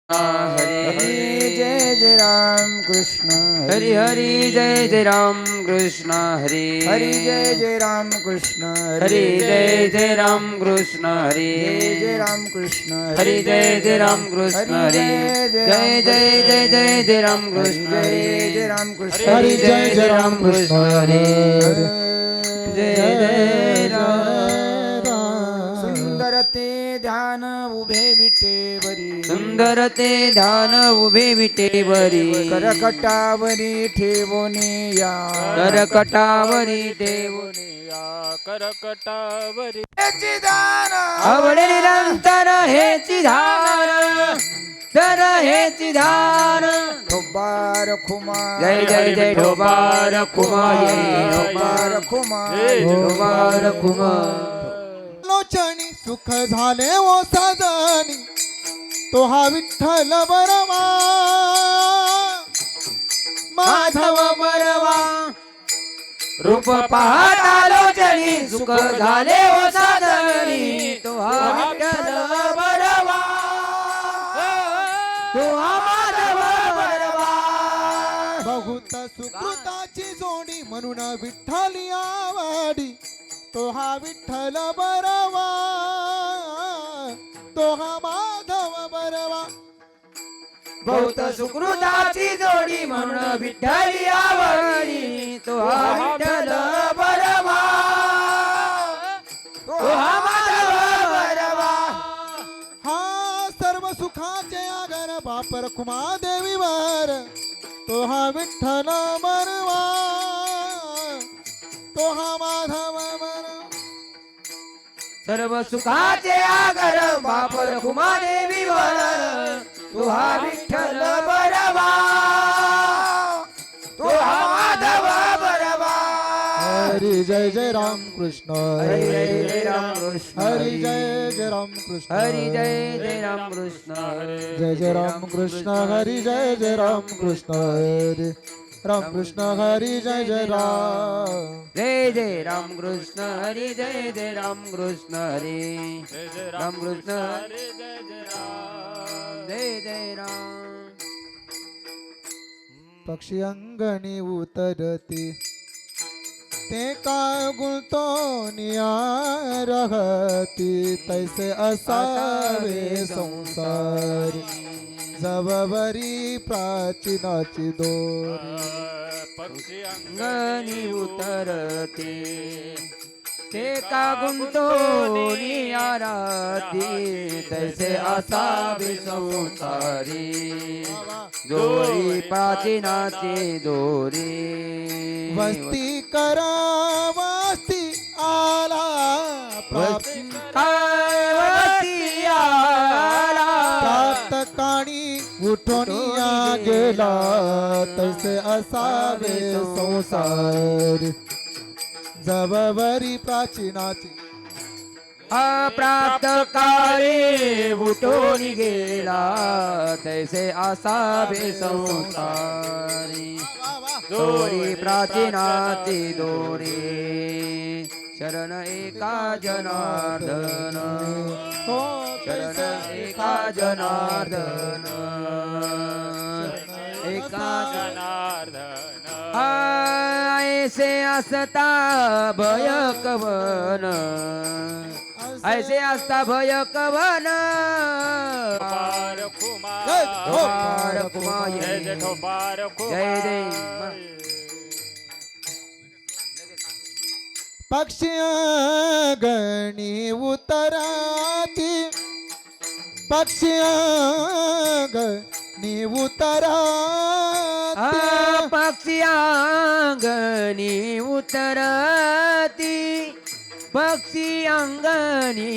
हरे जय जय राम कृष्ण हरि हरि जय जय राम कृष्ण हरे हरि जय जय राम कृष्ण हरि जय जय राम कृष्ण हरे जय जय राम कृष्ण हरि जय जय राम कृष्ण हरे जय जय जय जय जय राम कृष्ण हरे जय जय राम कृष्ण हरि जय जय राम कृष्ण हरे जय जय राम सुंदर ते ध्यान उभे विटेवरी सुंदर ते ध्यान उभे विटेवरी करकटावरी ठेवोने या करकटावरी ठेवून करकटावरी याची दान आवडे निरंतर हेची धार तर हेची धार ढोबार खुमा जय जय जय ढोबार खुमा जय ढोबार खुमा ढोबार खुमा लोचनी सुख झाले ओ साजनी तो हा विठ्ठल बरवा माधव बरवा रूप पाहता लोचनी सुख झाले ओ साधनी तो हा विठ्ठल बरवा तो हा माधव बरवा बहुत सुकृताची जोडी म्हणून विठ्ठली आवडी तो हा विठ्ठल बरवा तो हा माधव बरवा बहुत सुकृताची जोडी म्हणून विठ्ठली आवडी तो हा विठ्ठल बरवा तो हा माधव बरवा हा सर्व सुखाचे आगर बापर खुमा देवीवर तो हा विठ्ठल बरवा तो हा माधव बरवा सर्व सुखाचे आगर बापर कुमादेवीवर तो हा विठ्ठल बरवा तो हा माधव बरवा हरी जय जय राम कृष्ण हरी जय जय राम कृष्ण हरी जय जय राम कृष्ण हरी जय जय राम कृष्ण जय जय राम कृष्ण हरी जय जय राम कृष्ण हरी राम कृष्ण हरी जय जय राम जय जय राम कृष्ण हरी जय जय राम कृष्ण हरी राम कृष्ण हरे जय जय राम जय जय राम पक्षी अंगणी उतरती ते का गुलतो निया रहती तैसे असावे संसार जबवरी प्राचीनाची दोरी पक्षी अंगणी उतरते ते का गुंतो नियाराती तैसे असावे संसारी दोरी प्राचीनाची दोरी वस्ती करा वस्ती आला प्राप्ती काय वरती आला प्राप्त काणी उठून या गेला तैसे असावे संसार जबवरी प्राचीनाची अप्राप्त काळी उठून गेला तैसे असावे संसारी दोरी प्राचीनाची दोरी शरण एका जनार्दन हो शरण एका जनार्दन एका जनार्दन ऐसे असता भय कवन ऐसे असता भय कवन ठोपार खुमा जय ठोपार खुमा जय जय ठोपार खुमा जय जय पक्षी गणी उतराती पक्षी गणी उतराती पक्षी अंगणी उतरती पक्षी अंगणी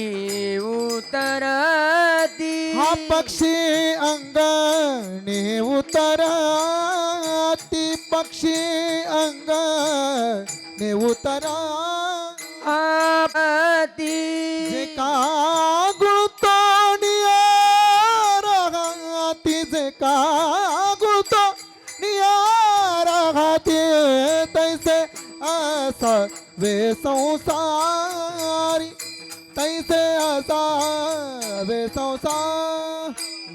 उतरती हा पक्षी अंगणी उतराती पक्षी अंगणी उतरा आपती जे का गुळतो नियाराती जे का गुळतो नियाराती तैसे असा वे संसारी तैसे असा वे संसार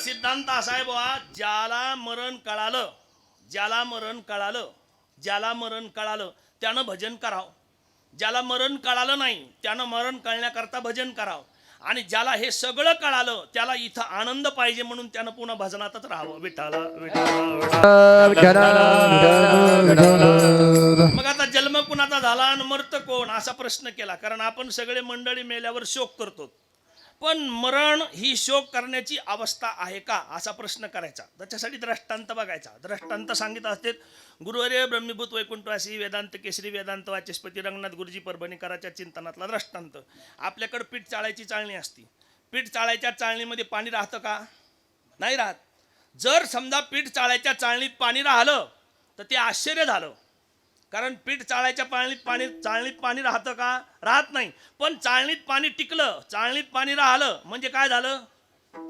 सिद्धांत असा आहे बुवा, ज्याला मरण कळालं, ज्याला मरण कळालं, ज्याला मरण कळालं त्यानं भजन करावं. ज्याला मरण कळालं नाही त्यानं मरण कळण्याकरता भजन करावं. आणि ज्याला हे सगळं कळालं त्याला इथं आनंद पाहिजे म्हणून त्यानं पुन्हा भजनातच राहावं. विठाला मग आता जन्म कुणाचा झाला आणि मरत कोण असा प्रश्न केला. कारण आपण सगळे मंडळी मेल्यावर शोक करतो, पण मरण ही शोक करण्याची अवस्था आहे का असा प्रश्न करायचा. त्याच्यासाठी दृष्टांत बघायचा. दृष्टांत सांगित असते गुरुवर्य ब्रह्मीभूत वैकुंठवासी वेदांत केसरी वेदांत वाचस्पती रंगनाथ गुरुजी परभणीकराच्या चिंतनातला दृष्टांत. आपल्याकडे पीठ चाळायची चाळणी असती. पीठ चाळायच्या चाळणीमध्ये पाणी राहतं का? नाही राहत. जर समजा पीठ चाळायच्या चाळणीत पाणी राहिलं तर ते आश्चर्य झालं. कारण पीठ चाळायच्या चाळणीत पाणी राहतं का? राहत नाही. पण चाळणीत पाणी टिकलं, चाळणीत पाणी राहिलं म्हणजे काय झालं?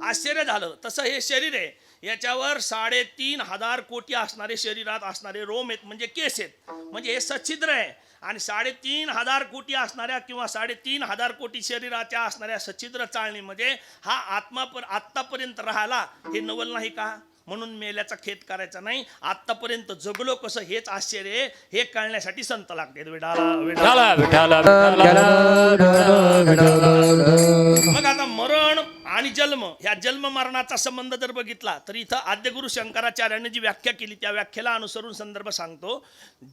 आश्चर्य झालं. तसं हे शरीर आहे, याच्यावर 3.5 कोटी असणारे शरीरात असणारे रोम आहेत म्हणजे केस आहेत. म्हणजे हे सच्छिद्र आहे. आणि 3.5 कोटी असणाऱ्या किंवा 3.5 कोटी शरीराच्या असणाऱ्या सच्छिद्र चाळणीमध्ये हा आत्मा आत्तापर्यंत राहिला हे नवल नाही का? म्हणून मेल्याचा खेद करायचा नाही. आतापर्यंत जगलो कसं हेच आश्चर्य आहे. हे कळण्यासाठी संत लागते. मग आता मरण आणि जन्म, ह्या जन्म मरणाचा संबंध जर बघितला तर इथं आद्यगुरु शंकराचार्याने जी व्याख्या केली त्या व्याख्याला अनुसरून संदर्भ सांगतो.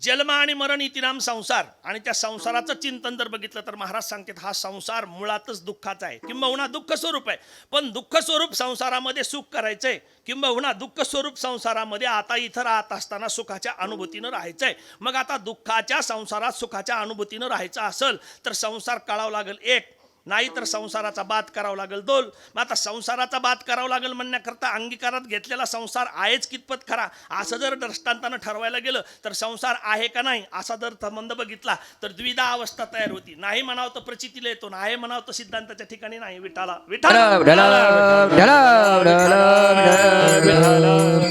जन्म आणि मरण इतिनाम संसार. आणि त्या संसाराचं चिंतन जर बघितलं तर महाराज सांगतात हा संसार मुळातच दुःखाचा आहे, किंबहुना दुःख स्वरूप आहे. पण दुःख स्वरूप संसारामध्ये सुख करायचंय, किंबहुना दुःख स्वरूप संसारामध्ये आता इथं राहत असताना सुखाच्या अनुभूतीनं राहायचंय. मग आता दुःखाच्या संसारात सुखाच्या अनुभूतीनं राहायचं असेल तर संसार काढावा लागेल 1, नाही तर संसाराचा बाद करावा लागेल 2. मग आता संसाराचा बाद करावा लागेल म्हणण्याकरता अंगीकारात घेतलेला संसार आहेच कितपत खरा असं जर दृष्टांतानं ठरवायला गेलं तर संसार आहे का नाही असा जर संबंध बघितला तर द्विधा अवस्था तयार होती. नाही म्हणावं तर प्रचितीला येतो, नाही म्हणावं तर सिद्धांताच्या ठिकाणी नाही. विठाला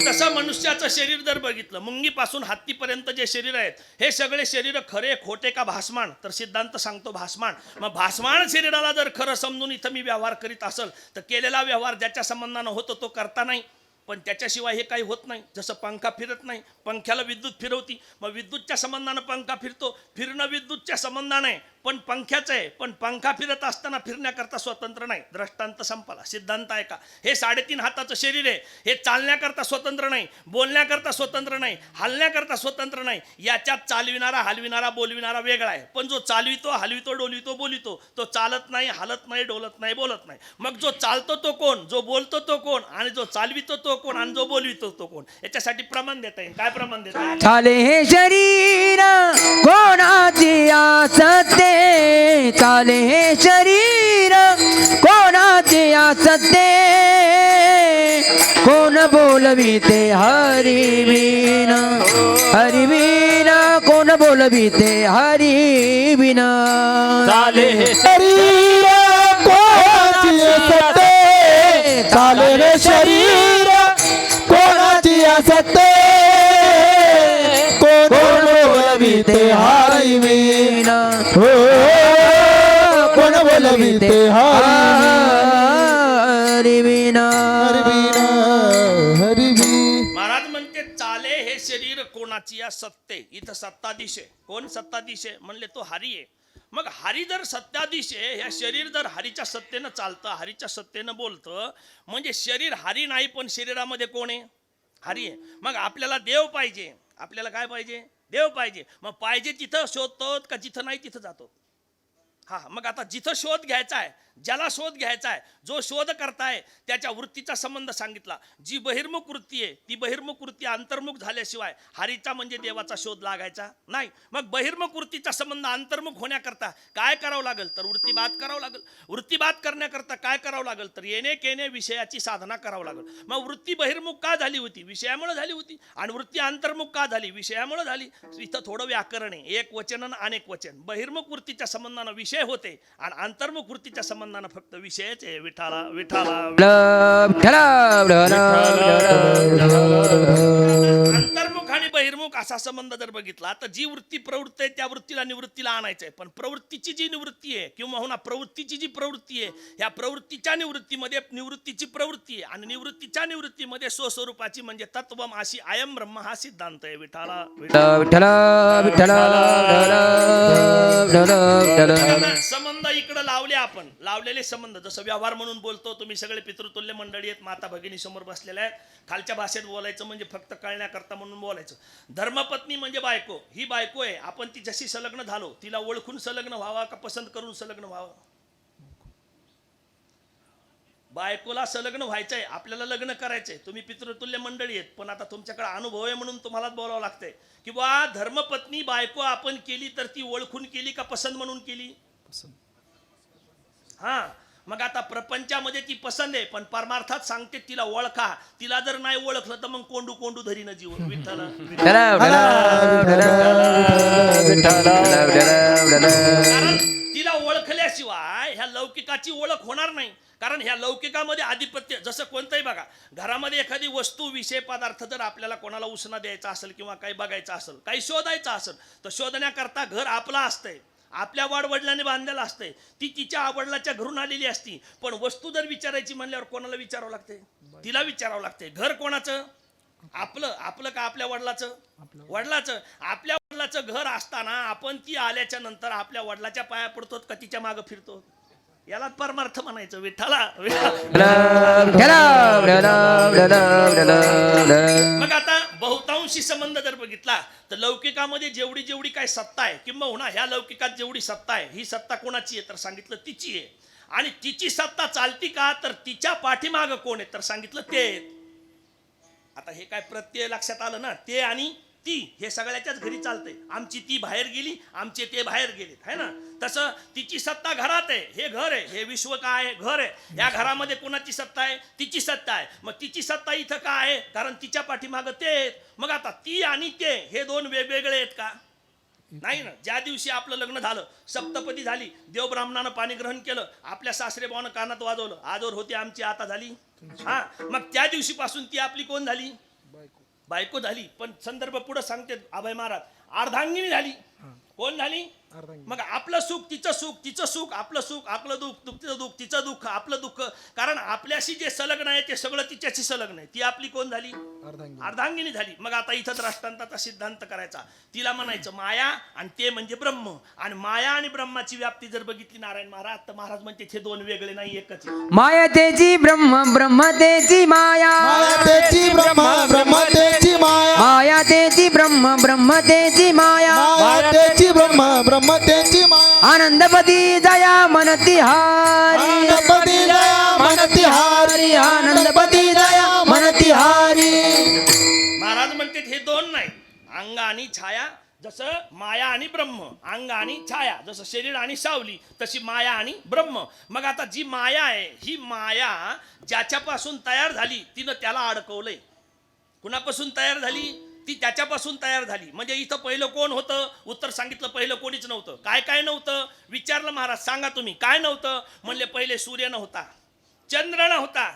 तसं मनुष्याचं शरीर जर बघितलं, मुंगीपासून हत्तीपर्यंत जे शरीर आहेत हे सगळे शरीर खरे खोटे का भासमान? तर सिद्धांत सांगतो भासमान. मग भासमान शरीराला जर खरं समजून इथं मी व्यवहार करीत असेल तर केलेला व्यवहार ज्याच्या संबंधानं होतो तो करता नाही. पण त्याच्याशिवाय हे काही होत नाही. जसं पंखा फिरत नाही, पंख्याला विद्युत फिरवती, मग विद्युतच्या संबंधानं पंखा फिरतो. फिरणं विद्युतच्या संबंधाने पण पंख्याचं आहे. पण पंखा फिरत असताना फिरण्याकरता स्वतंत्र नाही. दृष्टांत संपला. सिद्धांत आहे का? हे 3.5 हाताचं शरीर आहे, हे चालण्याकरता स्वतंत्र नाही, बोलण्याकरता स्वतंत्र नाही, हलण्याकरता स्वतंत्र नाही. याच्यात चालविणारा हलविणारा बोलविणारा वेगळा आहे. पण जो चालवितो हलवितो डोलवितो बोलितो तो चालत नाही, हलत नाही, डोलत नाही, बोलत नाही. मग जो चालतो तो कोण? जो बोलतो तो कोण? आणि जो चालवितो तो कोण? आणि जो बोलवितो तो कोण? याच्यासाठी प्रमाण देता येईल. काय प्रमाण देता येईल? चाले हे शरीर कोणाची आसते, चाले हे शरीर कोणाची आसते, कोण बोलविते हरिविन, हरिविन कोण बोलविते हरिविन. चाले हे शरीर कोणाची असते, चाले रे शरीर कोणाची असते, कोण बोलविते हरिविन, हो कोण बोलविते हरिविन, हरिविन हरिविन. महाराज म्हणते चाले हे शरीर कोणाची या सत्ते. इथं सत्ताधीश आहे. कोण सत्ताधीश आहे? म्हणले तो हरी आहे. मग हरी जर सत्ताधीश आहे, ह्या शरीर जर हरीच्या सत्तेनं चालतं, हरीच्या सत्तेनं बोलतं, म्हणजे शरीर हरी नाही पण शरीरामध्ये कोण आहे? हरी आहे. मग आपल्याला देव पाहिजे. आपल्याला काय पाहिजे? देव पाहिजे. मग पाहिजे तिथं शोधतो का जिथं नाही तिथं जातो? हा, मग आता जिथं शोध घ्यायचा आहे, ज्याला शोध घ्यायचा आहे, जो शोध करताय त्याच्या वृत्तीचा संबंध सांगितला. जी बहिर्मुख वृत्ती आहे ती बहिर्मुख वृत्ती अंतर्मुख झाल्याशिवाय हरीचा म्हणजे देवाचा शोध लागायचा नाही. मग बहिर्मुख वृत्तीचा संबंध अंतर्मुख होण्याकरता काय करावं लागेल? तर वृत्ती बाद करावं लागेल. वृत्ती बाद करण्याकरता काय करावं लागेल? तर येणे केणे विषयाची साधना करावं लागेल. मग वृत्ती बहिर्मुख का झाली होती? विषयामुळे झाली होती. आणि वृत्ती अंतर्मुख का झाली? विषयामुळे झाली. इथं थोडं व्याकरण आहे. एक वचन आणि अनेक वचन. बहिर्मुख वृत्तीच्या संबंधानं विषय होते आणि अंतर्मुख वृत्तीच्या संबंधानं फक्त विषयच आहे. विठाला विठाला. अंतर्मुख आणि बहिर्मुख असा संबंध जर बघितला तर जी वृत्ती प्रवृत्ती आहे त्या वृत्तीला निवृत्तीला आणायचं आहे. पण प्रवृत्तीची जी निवृत्ती आहे किंवा हो ना प्रवृत्तीची जी प्रवृत्ती आहे, ह्या प्रवृत्तीच्या निवृत्तीमध्ये निवृत्तीची प्रवृत्ती आहे आणि निवृत्तीच्या निवृत्तीमध्ये स्वस्वरूपाची म्हणजे तत्वम अशी आयम ब्रह्म हा सिद्धांत आहे. विठाला विठ्ठल विठ्ठल संबंध इकडे लावले आपण, लावलेले संबंध जसं व्यवहार म्हणून बोलतो. तुम्ही सगळे पितृतुल्य मंडळी आहेत, माता भगिनी समोर बसलेल्या आहेत. खालच्या भाषेत बोलायचं म्हणजे फक्त कळण्याकरता म्हणून बोलायचं. धर्मपत्नी म्हणजे बायको, ही बायको आहे. आपण तिच्याशी संलग्न झालो, तिला ओळखून संलग्न व्हावा का पसंत करून संलग्न व्हावं? बायकोला संलग्न व्हायचंय, आपल्याला लग्न करायचंय. तुम्ही पितृतुल्य मंडळी आहेत, पण आता तुमच्याकडे अनुभव आहे म्हणून तुम्हालाच बोलावं लागतंय की बा धर्मपत्नी बायको आपण केली तर ती ओळखून केली का पसंत म्हणून केली? हा, मग आता प्रपंचामध्ये ती पसंत आहे, पण परमार्थात सांगते तिला ओळखा. तिला जर नाही ओळखलं तर मग कोंडू कोंडू धरीन जीव. विठ्ठल कारण तिला ओळखल्याशिवाय ह्या लौकिकाची ओळख होणार नाही. कारण ह्या लौकिकामध्ये आधिपत्य, जसं कोणतंही बघा, घरामध्ये एखादी वस्तू विषय पदार्थ जर आपल्याला कोणाला उसना द्यायचा असेल किंवा काही बघायचं असेल, काही शोधायचं असेल, तर शोधण्याकरता घर आपलं असतंय, आपल्या वाडवडिलांनी बांधलेलं असतंय, ती तिच्या आवडलाच्या घरून आलेली असती. पण वस्तू जर विचारायची म्हणल्यावर कोणाला विचारावं लागते? तिला विचारावं लागते. घर कोणाचं? आपलं. आपलं का आपल्या वडिलाचं? वडिलाचं. आपल्या वडिलाचं घर असताना आपण ती आल्याच्या नंतर आपल्या वडिलाच्या पाया पडतो का तिच्या मागं फिरतो? याला परमार्थ म्हणायचं. विठ्ठला मग आता बहुतांशी संबंध जर बघितला तर लौकिकामध्ये जेवढी जेवढी काय सत्ता आहे किंवा ह्या लौकिकात जेवढी सत्ता आहे, ही सत्ता कोणाची आहे तर सांगितलं तिची आहे. आणि तिची सत्ता चालती का तर तिच्या पाठीमाग कोण आहे तर सांगितलं ते. आता हे काय प्रत्यय लक्षात आलं ना? ते आणि ती हे सगळ्याच्याच घरी चालतंय. आमची ती बाहेर गेली, आमचे ते बाहेर गेलेत, है ना? तसं तिची सत्ता घरात आहे. हे घर आहे, हे विश्व काय आहे? घर आहे. या घरामध्ये कोणाची सत्ता आहे? तिची सत्ता आहे. मग तिची सत्ता इथं का आहे? कारण तिच्या पाठीमागं ते आहेत. मग आता ती आणि ते हे दोन वेगवेगळे आहेत का? नाही ना. ज्या दिवशी आपलं लग्न झालं, सप्तपदी झाली, देव ब्राह्मणानं पाणी ग्रहण केलं, आपल्या सासरे भावानं कानात वाजवलं, आजोर होती आमची आता झाली. हा, मग त्या दिवशीपासून ती आपली कोण झाली? बायको झाली. पण संदर्भ पुढे सांगते अभय महाराज, अर्धांगिनी झाली. कोण झाली? मग आपलं सुख तिचं सुख, तिचं सुख आपलं सुख, आपलं दुःख तिचं दुःख, तिचं दुःख आपलं दुःख. कारण आपल्याशी जे संलग्न आहे ते सगळं तिच्याशी संलग्न आहे. ती आपली कोण झाली? अर्धांगिनी झाली. मग आता इथं दृष्टांताचा सिद्धांत करायचा. तिला म्हणायचं माया आणि ते म्हणजे ब्रह्म. आणि माया आणि ब्रह्माची व्याप्ती जर बघितली नारायण महाराज तर महाराज म्हणते हे दोन वेगळे नाही, एकच आहे. माया तेची ब्रह्म, ब्रह्म तेची माया. माया तेची ब्रह्म, ब्रह्म तेची माया. माया तेची ब्रह्म, ब्रह्म तेची माया. माया तेची ब्रह्म, ब्रह्म तेची माया. आनंदपदी जया मनती हारी. आनंदपदी जया मनती हारी. आनंदपदी जया मनती हारी. महाराज म्हणते हे दोन नाही, अंग आणि छाया. जसं माया आणि ब्रह्म, अंग आणि छाया, जसं शरीर आणि सावली, तशी माया आणि ब्रह्म. मग आता जी माया आहे, ही माया ज्याच्यापासून तयार झाली तिनं त्याला अडकवलंय. कुणापासून तयार झाली? ती त्याच्यापासून तयार झाली. म्हणजे इथं पहिलं कोण होतं? उत्तर सांगितलं पहिलं कोणीच नव्हतं. काय काय नव्हतं? विचारलं महाराज सांगा तुम्ही काय नव्हतं? म्हणले पहिले सूर्य नव्हता, चंद्र नव्हता,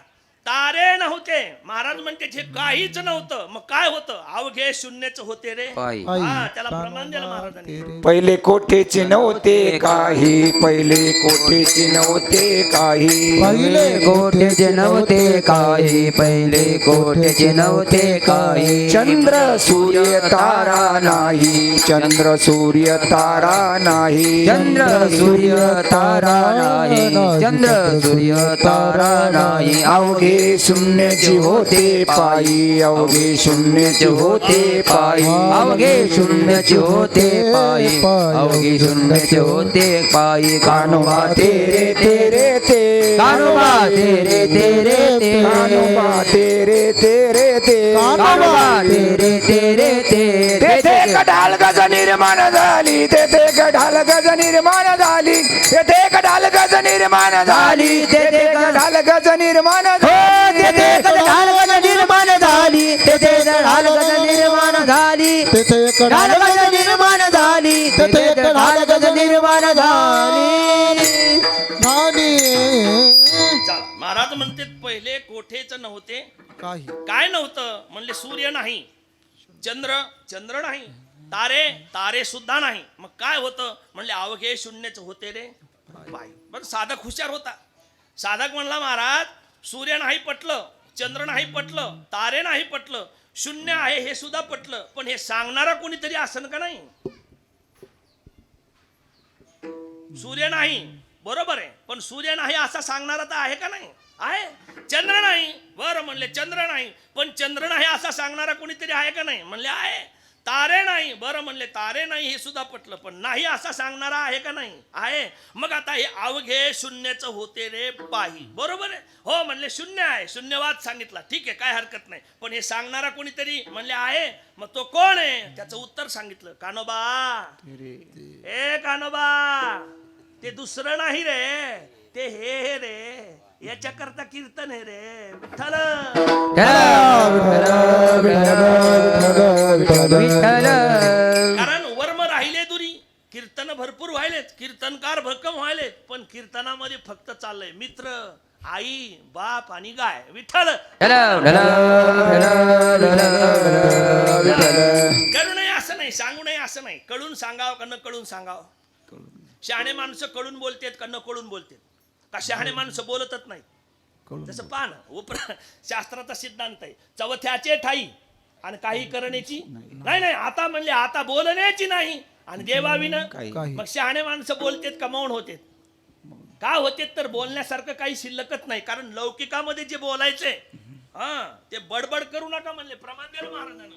तारे नव्हते. महाराज म्हणते हे काहीच नव्हतं. मग काय होतं? अवघे शून्यच होते रे. हा, त्याला प्रमाण दिलं महाराजांनी. पहिले कोठेचे नव्हते काही, पहिले कोठेचे नव्हते काही, पहिले कोठेचे नव्हते काही, पहिले कोठेचे नव्हते काही. चंद्र सूर्य तारा नाही, चंद्र सूर्य तारा नाही, चंद्र सूर्य तारा नाही, चंद्र सूर्य तारा नाही. अवघे शून्यचे होते पायी, अवघे शून्यचे होते पायी, अवघे शून्यचे होते पायी, अवघे शून्यचे होते पायी. कानोबा तेरे तेरे ते, कानोबा तेरे तेरे ते, कानोबा तेरे तेरे ते, कानोबा तेरे तेरे ते. तेथे कडाल गज निर्माण झाली, तेथे कडाल गज निर्माण झाली, तेथे कडाल गज निर्माण झाली, तेथे कडाल गज निर्माण झाली, तेथे कडाल गज निर्माण झाली, तेथे कडाल गज निर्माण झाली, तेथे कडाल गज निर्माण झाली, तेथे कडाल गज निर्माण झाली. चला, महाराज म्हणते पहिले कोठेच नव्हते काही काय नव्हतं? म्हणले सूर्य नाही, चंद्र नाही, तारे सुद्धा नाही. मग काय होतं म्हणले अवघे शून्यच होते रे बाई. पण साधक हुशार होता. साधक म्हणला महाराज सूर्य नाही पटलं, चंद्र नाही पटलं, तारे नाही पटलं, शून्य आहे हे सुद्धा पटलं, पण हे सांगणारा कोणीतरी असन का नाही. सूर्य नाही बरोबर आहे, पण सूर्य नाही असा सांगणारा तर आहे का नाही. आहे. चंद्र नाही बरं म्हणले, चंद्र नाही, पण चंद्र नाही असा सांगणारा कोणीतरी आहे का नाही. म्हणले आहे. तारे नाही बरं म्हणले, तारे नाही हे सुद्धा पटलं, पण नाही असा सांगणारा आहे का नाही. आहे. मग आता हे अवघे शून्यच होते रे पाही. बरोबर आहे. हो म्हणले शून्य आहे, शून्यवाद सांगितला, ठीक आहे काय हरकत नाही, पण हे सांगणारा कोणीतरी म्हणले आहे. मग तो कोण आहे त्याचं उत्तर सांगितलं. कानोबा, ए कानोबा, ते दुसरं नाही रे, ते हे रे, याच्याकरता कीर्तन आहे रे. विठ्ठल विठ्ठल कारण वर्म राहिले दुरी, कीर्तन भरपूर व्हायलेत, कीर्तनकार भक्कम व्हायलेत, पण कीर्तनामध्ये फक्त चाललंय मित्र, आई, बाप आणि गाय. विठ्ठल करू नये असं नाही, सांगू नये असं नाही, कळून सांगावं का न कळून सांगावं. शहाणे माणसं कळून बोलतेत का न कळून बोलतेत, का शहाणे माणसं बोलतच नाही. जसं पान शास्त्राचा सिद्धांत आहे, चवथ्याचे ठाई आणि काही करण्याची नाही. आता म्हणले आता बोलण्याची नाही आणि देवाविनं. मग शहाणे माणसं बोलतेत का मौन होतेत. का होतेत तर बोलण्यासारखं काही शिल्लकच नाही. कारण लौकिकामध्ये जे बोलायचे ते बडबड करू नका म्हणले, प्रमाण दिलं महाराजांना.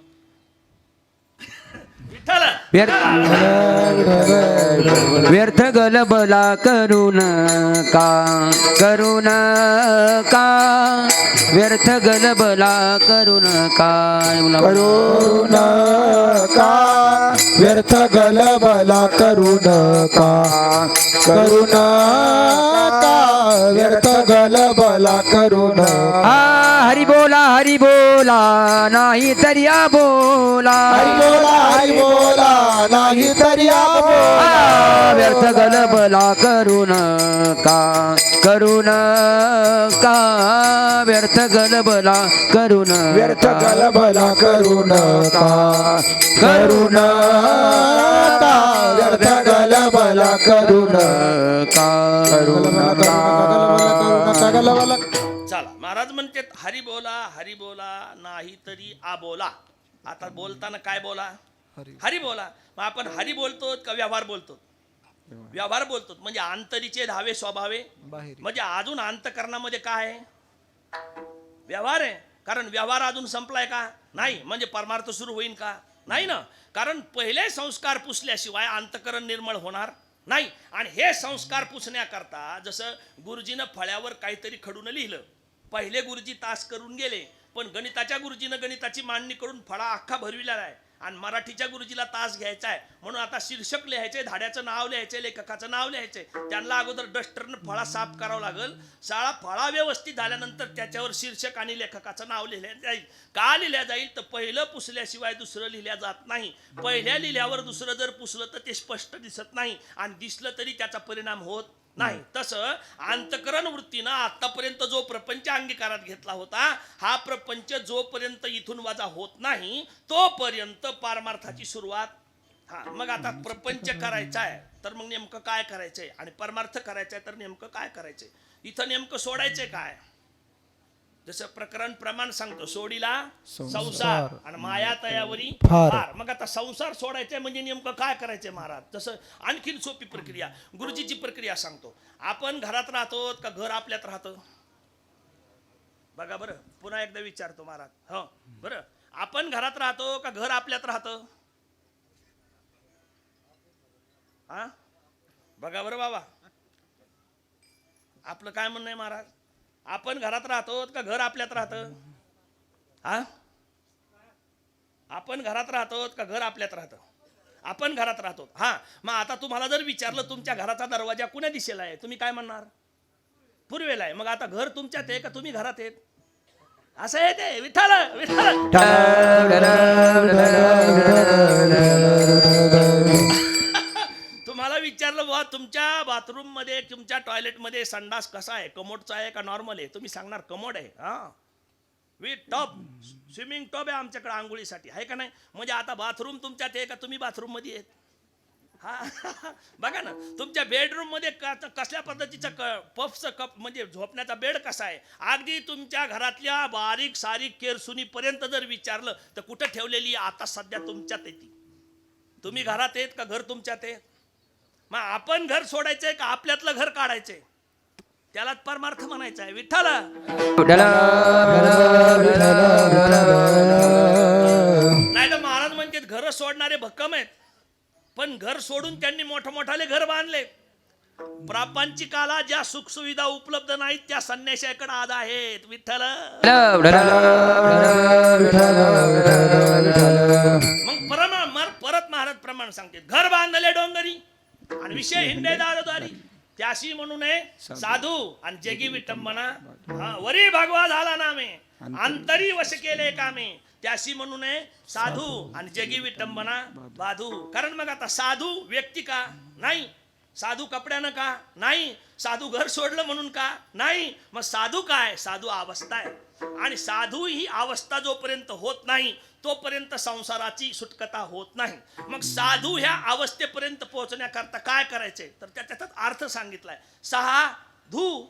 विठ्ठल व्यर्थ गलबला करून का, करून का, व्यर्थ गलबला करून काय. करुण का, व्यर्थ गलबला करुण का, करुण का, व्यर्थ गलबला करुण. हरी बोला नाही तरी बोला, हरी बोला नाही तरी व्यर्थ गलबला करून का, करून का, व्यर्थ गलबला करून, व्यर्थ गलबला करुण का, करुण का, व्यर्थ गलबला करुण का, गलबला. चला महाराज म्हणते हरी बोला नाही तरी बोला. आता बोलताना काय बोला, हरी बोला. मग आपण हरी बोलतो का व्यवहार बोलतो. व्यवहार बोलतो म्हणजे आंतरीचे धावे स्वभावे, म्हणजे अजून अंतकरणामध्ये काय आहे, व्यवहार आहे. कारण व्यवहार अजून संपलाय का नाही, म्हणजे परमार्थ सुरू होईल का नाही ना. कारण पहिले संस्कार पुसल्याशिवाय अंतकरण निर्मळ होणार नाही. आणि हे संस्कार पुसण्याकरता जसं गुरुजीनं फळ्यावर काहीतरी खडून लिहिलं. पहिले गुरुजी तास करून गेले, पण गणिताच्या गुरुजीनं गणिताची मांडणी करून फळा अख्खा भरविलेला आहे. आणि मराठीच्या गुरुजीला तास घ्यायचा आहे, म्हणून आता शीर्षक लिहायचे, धाड्याचं नाव लिहायचे, लेखकाचं नाव लिहायचे. त्यांना अगोदर डस्टरनं फळा साफ करावा लागेल. साळा फळा व्यवस्थित झाल्यानंतर त्याच्यावर शीर्षक आणि लेखकाचं नाव लिहिलं जाईल. का लिहिल्या जाईल तर पहिलं पुसल्याशिवाय दुसरं लिहिल्या जात नाही. पहिल्या लिहिल्यावर दुसरं जर पुसलं तर ते स्पष्ट दिसत नाही, आणि दिसलं तरी त्याचा परिणाम होत नाही. तसं अंतकरण वृत्तीनं आतापर्यंत जो प्रपंच अंगीकारात घेतला होता, हा प्रपंच जोपर्यंत इथून वजा होत नाही तोपर्यंत पारमार्थाची सुरुवात. मग आता प्रपंच करायचा आहे तर मग नेमकं काय करायचंय, आणि परमार्थ करायचा आहे तर नेमकं काय करायचंय. इथं नेमकं सोडायचंय काय. जसं प्रकरण प्रमाण सांगतो, सोडीला संसार आणि माया तयावरी फार. मग आता संसार सोडायचा म्हणजे नेमकं काय करायचंय महाराज. जसं आणखीन सोपी प्रक्रिया, गुरुजीची प्रक्रिया सांगतो. आपण घरात राहतो का घर आपल्यात राहतं. बघा बरं, पुन्हा एकदा विचारतो महाराज. हो बरं, आपण घरात राहतो का घर आपल्यात राहतं. बघा बरं बाबा, आपलं काय म्हणणं आहे महाराज. आपण घरात राहतो का घर आपल्यात राहतं. आपण घरात राहतो का घर आपल्यात राहतं. आपण घरात राहतो. मग आता तुम्हाला जर विचारलं तुमच्या घराचा दरवाजा कुण्या दिशेला आहे, तुम्ही काय म्हणणार. पूर्वेला आहे. मग आता घर तुमच्यात आहे का तुम्ही घरात आहेत. असं आहे ते. विठ्ठल विठ्ठल. तुम्हाला विचारलं बुवा तुमच्या बाथरूम मध्ये, तुमच्या टॉयलेट मध्ये संडास कसा आहे, कमोडचा आहे का नॉर्मल आहे, तुम्ही सांगणार कमोड आहे. विथ टॉप स्विमिंग टॉप आहे आमच्याकडे आंघोळीसाठी, आहे का नाही? म्हणजे आता बाथरूम तुमच्यात आहे का तुम्ही बाथरूम मध्ये आहेत? हा बघा ना, तुमच्या बेडरूम मध्ये कसल्या पद्धतीचा पफचं कप म्हणजे झोपण्याचा बेड कसा आहे, अगदी तुमच्या घरातल्या बारीक सारीक केरसुनी पर्यंत जर विचारलं तर कुठं ठेवलेली आता सध्या तुमच्यात येते. तुम्ही घरात आहेत का घर तुमच्यात आहे? मग आपण घर सोडायचंय का आपल्यातलं घर काढायचंय? त्यालाच परमार्थ म्हणायचा आहे. विठ्ठल नाही तर महाराज म्हणतात घर सोडणारे भक्कम आहेत, पण घर सोडून त्यांनी मोठमोठाले घर बांधले. प्रापंचिकाला ज्या सुखसुविधा उपलब्ध नाहीत त्या संन्याशाकडे आज आहेत. विठ्ठल मग परत महाराज प्रमाण सांगते, घर बांधले डोंगरी आणि विषय हिंडे दारोदारी, त्याशी म्हणू नये साधू आणि जगी विटंबना. वरी भगवा झाला नामे अंतरी वश केले कामे, त्याशी म्हणू नये साधू आणि जगी विटंबना बाधू. कारण मग आता साधू व्यक्ती का नाही, साधू कपड्यानं का नाही, साधू घर सोडलं म्हणून का नाही, मग साधू काय? साधू अवस्था आहे. आणि साधू ही अवस्था जोपर्यंत होत नाही तोपर्यंत संसाराची सुटका होत नाही. मग साधू ह्या अवस्थेपर्यंत पोहोचण्याकरता काय करायचंय तर त्याच्यात अर्थ सांगितलाय. सहा धू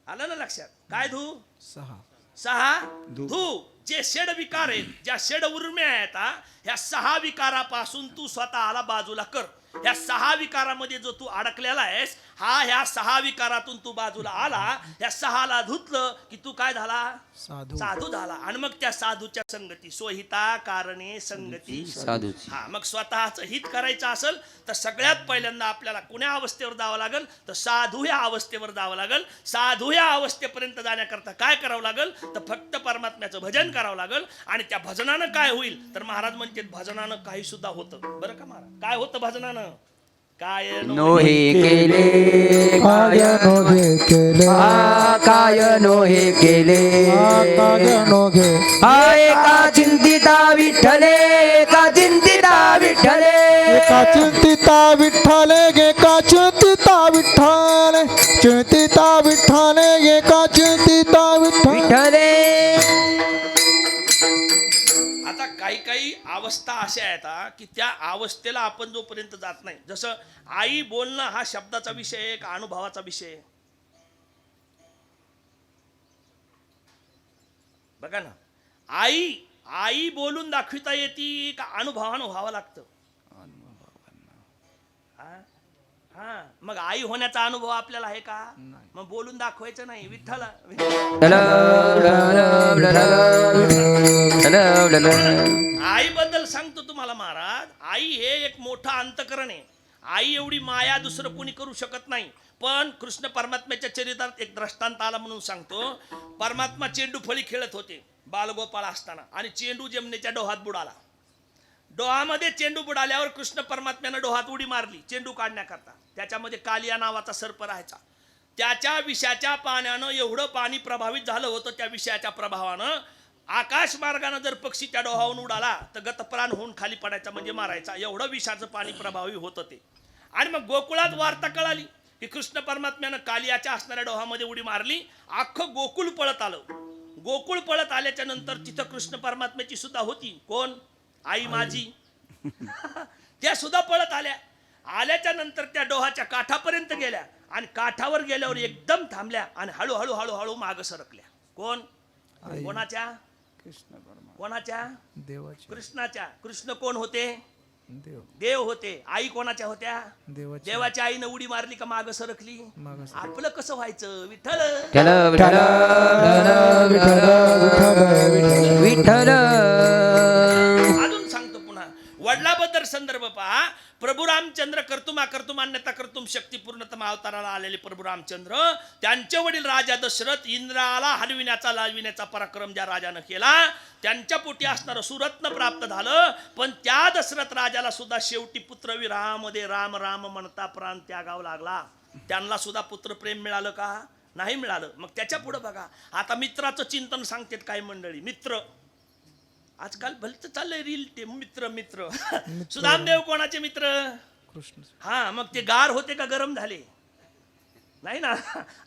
आलं ना लक्षात? काय धू? सहा धू. जे षड विकार आहेत, ज्या षड उर्म्या आहेत, ह्या सहा विकारापासून तू स्वतःला बाजूला कर. ह्या सहा विकारामध्ये जो तू अडकलेला आहेस, ह्या सहा विकारातून तू बाजूला आला, ह्या सहाला धुतलं की तू काय झाला? साधू झाला. आणि मग त्या साधूच्या संगती, स्वहिता कारणे संगती साधू. मग स्वतःच हित करायचं असेल तर सगळ्यात पहिल्यांदा आपल्याला कुण्या अवस्थेवर जावं लागेल तर साधू या अवस्थेवर जावं लागेल. साधू या अवस्थेपर्यंत जाण्याकरता काय करावं लागेल तर फक्त परमात्म्याचं भजन करावं लागेल. आणि त्या भजनानं काय होईल तर महाराज म्हणते भजनानं काही सुद्धा होतं. बरं का महाराज? काय होतं भजनानं? काय नोहे केले काय नोहे केले काय नोहे केले काय नोहे एका चिंतिता विठ्ठले एका चिंतिता विठ्ठले एका चिंतिता विठ्ठले एका चिंतिता विठ्ठले चिंतिता विठ्ठले एका चिंतिता विठ्ठले. आता काही काही अवस्था अशा आहेत की त्या अवस्थेला आपण जोपर्यंत जात नाही, जसं आई बोलणं हा शब्दाचा विषय आहे का अनुभवाचा विषय आहे? बघा ना, आई बोलून दाखविता येते का अनुभवानं व्हावं लागतं? मग आई होण्याचा अनुभव आपल्याला आहे का? मग बोलून दाखवायचं नाही. विठ्ठल आई बद्दल सांगतो तुम्हाला महाराज. आई हे एक मोठं अंतकरण आहे. आई एवढी माया दुसरं कोणी करू शकत नाही. पण कृष्ण परमात्म्याच्या चरित्रात एक दृष्टांत आला म्हणून सांगतो. परमात्मा चेंडू फळी खेळत होते बालगोपाळ असताना आणि चेंडू जमनेच्या डोहात बुडाला. डोहामध्ये चेंडू बुडाल्यावर कृष्ण परमात्म्यानं डोहात उडी मारली चेंडू काढण्याकरता. त्याच्यामध्ये कालिया नावाचा सर्प राहायचा. त्याच्या विषाच्या पाण्यानं एवढं पाणी प्रभावित झालं होतं, त्या विषयाच्या प्रभावानं आकाश मार्गानं जर पक्षी त्या डोहावून उडाला तर गतप्राण होऊन खाली पडायचा म्हणजे मारायचा. एवढं विषाचं पाणी प्रभावी होतं ते. आणि मग गोकुळात वार्ता कळाली की कृष्ण परमात्म्यानं कालियाच्या असणाऱ्या डोहामध्ये उडी मारली. अख्खं गोकुळ पळत आलं. गोकुळ पळत आल्याच्या नंतर तिथं कृष्ण परमात्म्याची सुद्धा होती कोण? आई माझी. त्या सुद्धा पळत आल्या. आल्याच्या नंतर त्या डोहाच्या काठापर्यंत गेल्या आणि काठावर गेल्यावर एकदम थांबल्या आणि हळूहळू हळूहळू माग सरकल्या. कोण? कोणाच्या? कोणाच्या? कृष्णाच्या. कृष्ण कोण होते? देव होते. आई कोणाच्या होत्या? देवाच्या आईनं उडी मारली का माग सरकली? आपलं कसं व्हायचं? विठ्ठल विठ्ठल. अजून सांगतो पुन्हा वडिलाबद्दल संदर्भ पहा. प्रभू रामचंद्र कर्तुमा कर्तुमान्यता कर्तुम शक्तीपूर्णतम अवताराला आलेले प्रभू रामचंद्र, त्यांचे वडील राजा दशरथ इंद्राला हलविण्याचा लाजविण्याचा पराक्रम ज्या राजानं केला त्यांच्या पोटी असणारं सुरत्न प्राप्त झालं. पण त्या दशरथ राजाला सुद्धा शेवटी पुत्रविरामध्ये राम राम म्हणता प्राण त्यागावा लागला. त्यांना सुद्धा पुत्रप्रेम मिळालं का? नाही मिळालं. मग त्याच्या पुढे बघा आता मित्राचं चिंतन सांगतात काही मंडळी. मित्र आजकाल भलत चाललंय रील ते मित्र मित्र. सुदामदेव कोणाचे मित्र? कृष्ण. मग ते गार होते का गरम झाले? नाही ना,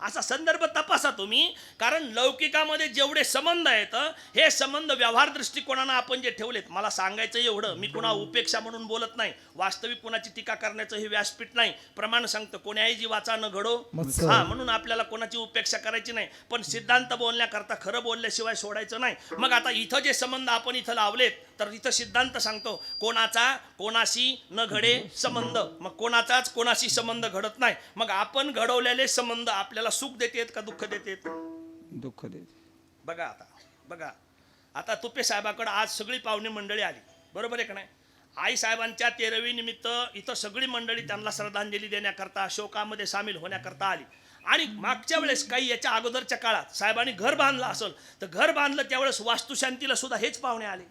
असा संदर्भ तपासा तुम्ही. कारण लौकिकामध्ये जेवढे संबंध आहेत हे संबंध व्यवहार दृष्टिकोनानं आपण जे ठेवलेत, मला सांगायचं एवढं, मी कुणा उपेक्षा म्हणून बोलत नाही, वास्तविक कुणाची टीका करण्याचं हे व्यासपीठ नाही. प्रमाण सांगतं कोण्याही जीवाचा न घडो, हा, म्हणून आपल्याला कोणाची उपेक्षा करायची नाही. पण सिद्धांत बोलण्याकरता खरं बोलल्याशिवाय सोडायचं नाही. मग आता इथं जे संबंध आपण इथं लावलेत, तर इथं सिद्धांत सांगतो कोणाचा कोणाशी न घडे संबंध. मग कोणाचाच कोणाशी संबंध घडत नाही. मग आपण घडवलेले संबंध आपल्याला सुख देतेत का दुःख देतेत? दुःख दे. बघा बघा आता तुपे साहेबाकडे आज सगळी पाहुणे मंडळी आली, बरोबर आहे का नाही? आई साहेबांच्या 13वी निमित्त इथं सगळी मंडळी त्यांना श्रद्धांजली देण्याकरता, शोकामध्ये सामील होण्याकरता आली. आणि मागच्या वेळेस काही याच्या अगोदरच्या काळात साहेबांनी घर बांधलं असेल, तर घर बांधलं त्यावेळेस वास्तुशांतीला सुद्धा हेच पाहुणे आले.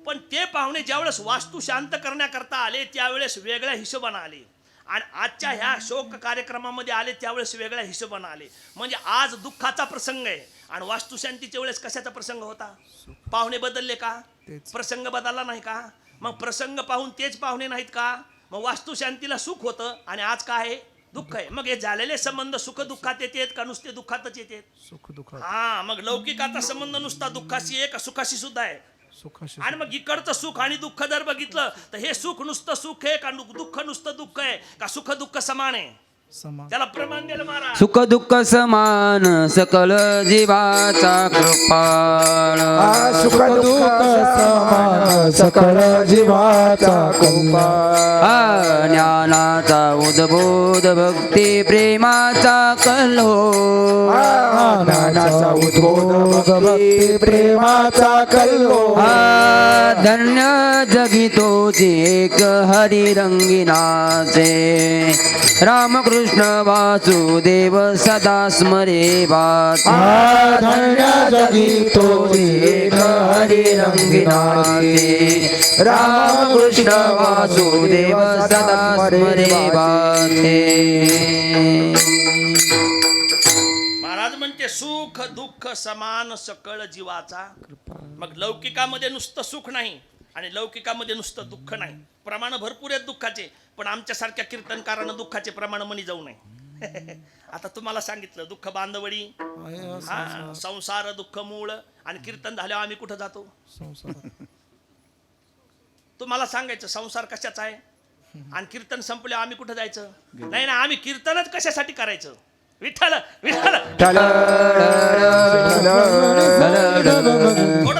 पण ते पाहुणे ज्यावेळेस वास्तू शांत करण्याकरता आले त्यावेळेस वेगळ्या हिशोबानं आले, आणि आजच्या ह्या शोक कार्यक्रमामध्ये आले त्यावेळेस वेगळ्या हिशोबानं आले. म्हणजे आज दुःखाचा प्रसंग आहे आणि वास्तुशांतीच्या वेळेस कशाचा प्रसंग होता? पाहुणे बदलले का? प्रसंग बदलला नाही का? मग प्रसंग पाहून तेच पाहुणे नाहीत का? मग वास्तुशांतीला सुख होतं आणि आज काय आहे? दुःख आहे. मग हे झालेले संबंध सुख दुःखात येतात का नुसते दुःखातच येतात? सुख दुःख हा, मग लौकिकाचा संबंध नुसता दुःखाशी आहे का सुखाशी सुद्धा आहे? सुखाशी. आणि मग इकडचं सुख आणि दुःख जर बघितलं तर हे सुख नुसतं सुख आहे का दुःख नुसतं दुःख आहे का सुख दुःख समान आहे? समान. त्याला प्रमाण दिलं महाराज. सुख दुःख समान सकल जीवाचा कृपाळ. सुख दुःख समान सकल जीवाचा कृपाळ. ज्ञानाचा उद्बोध भक्ती प्रेमाचा कल्हो. ज्ञानाचा उद्बोध भक्ती प्रेमाचा कल्लो. धन्य जगितोची एक हरिरंगिनाचे. रामकृष्ण वासुदेव सदा स्मरे वाचा. धन्य जगितो एक हरिरंगिनाचे. रामकृष्ण वासुदेव सदा स्मरे वाचे. महाराज म्हणते सुख दुःख समान सकळ जीवाचा. मग लौकिकामध्ये नुसतं सुख नाही आणि लौकिकामध्ये नुसतं दुःख नाही. प्रमाण भरपूर आहेत दुःखाचे, पण आमच्यासारख्या कीर्तनकारानं दुःखाचे प्रमाण मनी जाऊ नये. आता तुम्हाला सांगितलं दुःख बांधवडी, हा, संसार दुःख मूळ, आणि कीर्तन झाल्यावर आम्ही कुठं जातो? तुम्हाला सांगायचं संसार कशाचा आहे आणि कीर्तन संपल्यावर आम्ही कुठं जायचं? नाही ना, आम्ही कीर्तनच कशासाठी करायचं? विठ्ठल विठ्ठल.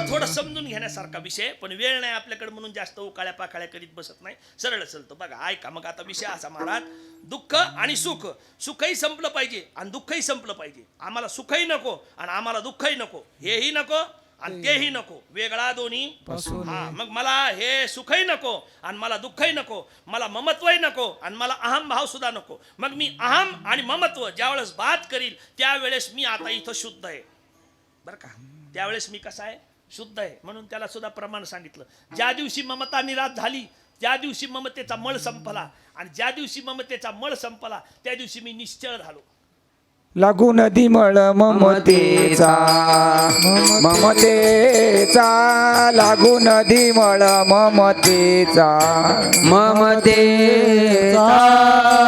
थोडं समजून घेण्यासारखा विषय, पण वेळ नाही आपल्याकडे म्हणून जास्त उकाळ्या पाकाळ्या करीत बसत नाही, सरळ चलतो. बघा ऐका, मग आता विषय असा महाराज, दुःख आणि सुख, सुखही संपलं पाहिजे आणि दुःखही संपलं पाहिजे. आम्हाला सुखही नको आणि आम्हाला दुःखही नको, हेही नको आणि तेही नको, वेगळा दोन्ही. हा, मग मला हे सुखही नको आणि मला दुःखही नको, मला ममत्वही नको आणि मला अहम भाव सुद्धा नको. मग मी अहम आणि ममत्व ज्यावेळेस बात करील त्यावेळेस मी आता इथं शुद्ध आहे, बरं का? त्यावेळेस मी कसा आहे? शुद्ध आहे. म्हणून त्याला सुद्धा प्रमाण सांगितलं. ज्या दिवशी ममता निराश झाली त्या दिवशी ममतेचा मळ संपला, आणि ज्या दिवशी ममतेचा मळ संपला त्या दिवशी मी निश्चळ झालो. लागू नदी मळ ममतेचा, ममतेचा लागू नदी मळ ममतेचा. ममतेचा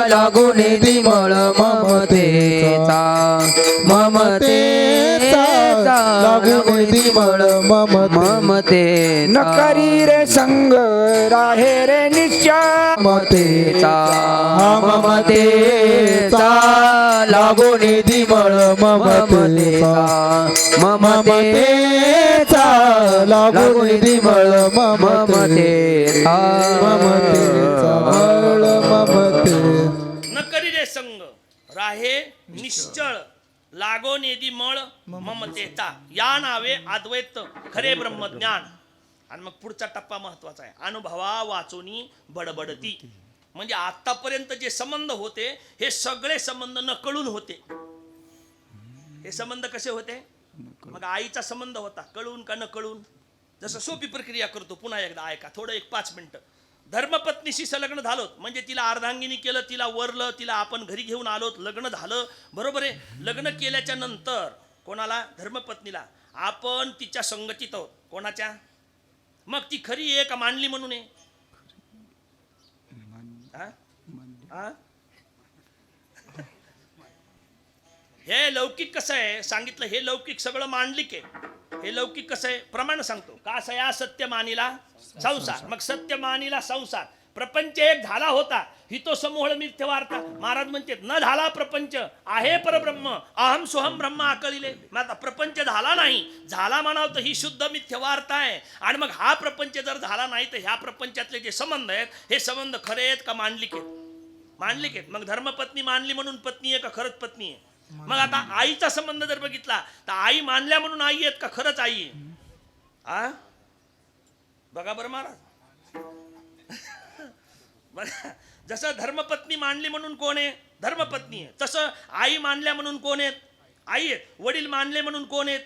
लागू निधी मळ ममतेचा. ममतेचा लागू निधी मळ ममतेचा. न करी रे संग राहे रे निश्चय. ममतेचा ममतेचा लागू निधी मळ ममतेचा. ममतेचा लागू निधी मळ ममतेचा. न करी रे संग राहे निश्चळ लागो नेदी मळ ममतेचा. या नावे अद्वैत खरे ब्रह्मज्ञान. आणि मग पुढचा टप्पा महत्वाचा आहे, अनुभवा वाचोनी बडबडती. म्हणजे आतापर्यंत जे संबंध होते हे सगळे संबंध नकळून होते. हे संबंध कसे होते? मग आईचा संबंध होता कळून का नकळून? जसं सोपी प्रक्रिया करतो, पुन्हा एकदा ऐका, थोडं 1-5 मिनिटं. धर्मपत्नीशी संलग्न झालो म्हणजे तिला अर्धांगिनी केलं, तिला वरलं, तिला आपण घरी घेऊन आलो, लग्न झालं, बरोबर आहे. लग्न केल्याच्या नंतर कोणाला? धर्मपत्नीला. आपण तिच्या संगतीत आहोत. कोणाच्या? मग ती खरी आहे का मानली म्हणून आहे? हे लौकिक कसं आहे सांगितलं, हे लौकिक सगळं मांडलिक आहे. हे लौकिक कसं आहे प्रमाण सांगतो का सया सत्य मानिला संसार. मग सत्य मानिला संसार, प्रपंच एक झाला होता हितो समूह मिथ्य वार्ता. महाराज म्हणते न झाला प्रपंच, आहे परब्रह्म, अहम सोहम ब्रह्म आकळिले. मग आता प्रपंच झाला नाही, झाला म्हणावं तर ही शुद्ध मिथ्य वार्ता आहे. आणि मग हा प्रपंच जर झाला नाही तर ह्या प्रपंचातले जे संबंध आहेत हे संबंध खरे आहेत का मांडलिक आहेत? मांडलिक आहेत. मग धर्मपत्नी मानली म्हणून पत्नी आहे का खरंच पत्नी आहे? मग आता आईचा संबंध जर बघितला तर आई मानल्या म्हणून आई आहेत का खरंच आई आहे? आ बघा बरं महाराज, बघा जसं धर्मपत्नी मानली म्हणून कोण आहे? धर्मपत्नी आहे. तसं आई मानल्या म्हणून कोण आहेत? आई आहेत. वडील मानले म्हणून कोण आहेत?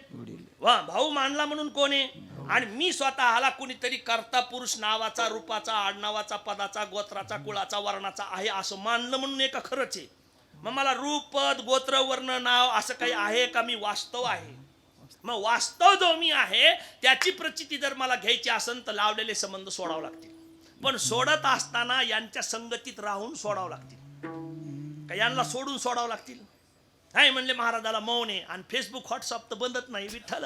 वा भाऊ मानला म्हणून कोण आहे? आणि मी स्वतःला कुणीतरी कर्ता पुरुष नावाचा, रूपाचा, आडनावाचा, पदाचा, गोत्राचा, कुळाचा, वर्णाचा आहे असं मानलं म्हणून एका खरंच आहे. मग मला रूप, पद, गोत्र, वर्ण, नाव असं काही आहे का? मी वास्तव आहे. मग वास्तव जो मी आहे त्याची प्रचिती जर मला घ्यायची असेल तर लावलेले संबंध सोडावं लागतील. पण सोडत असताना यांच्या संगतीत राहून सोडावं लागतील का? यांना सोडून सोडावं लागतील? नाही म्हणले महाराजाला मौन आहे आणि फेसबुक व्हॉट्सअप तर बंदच नाही. विठ्ठल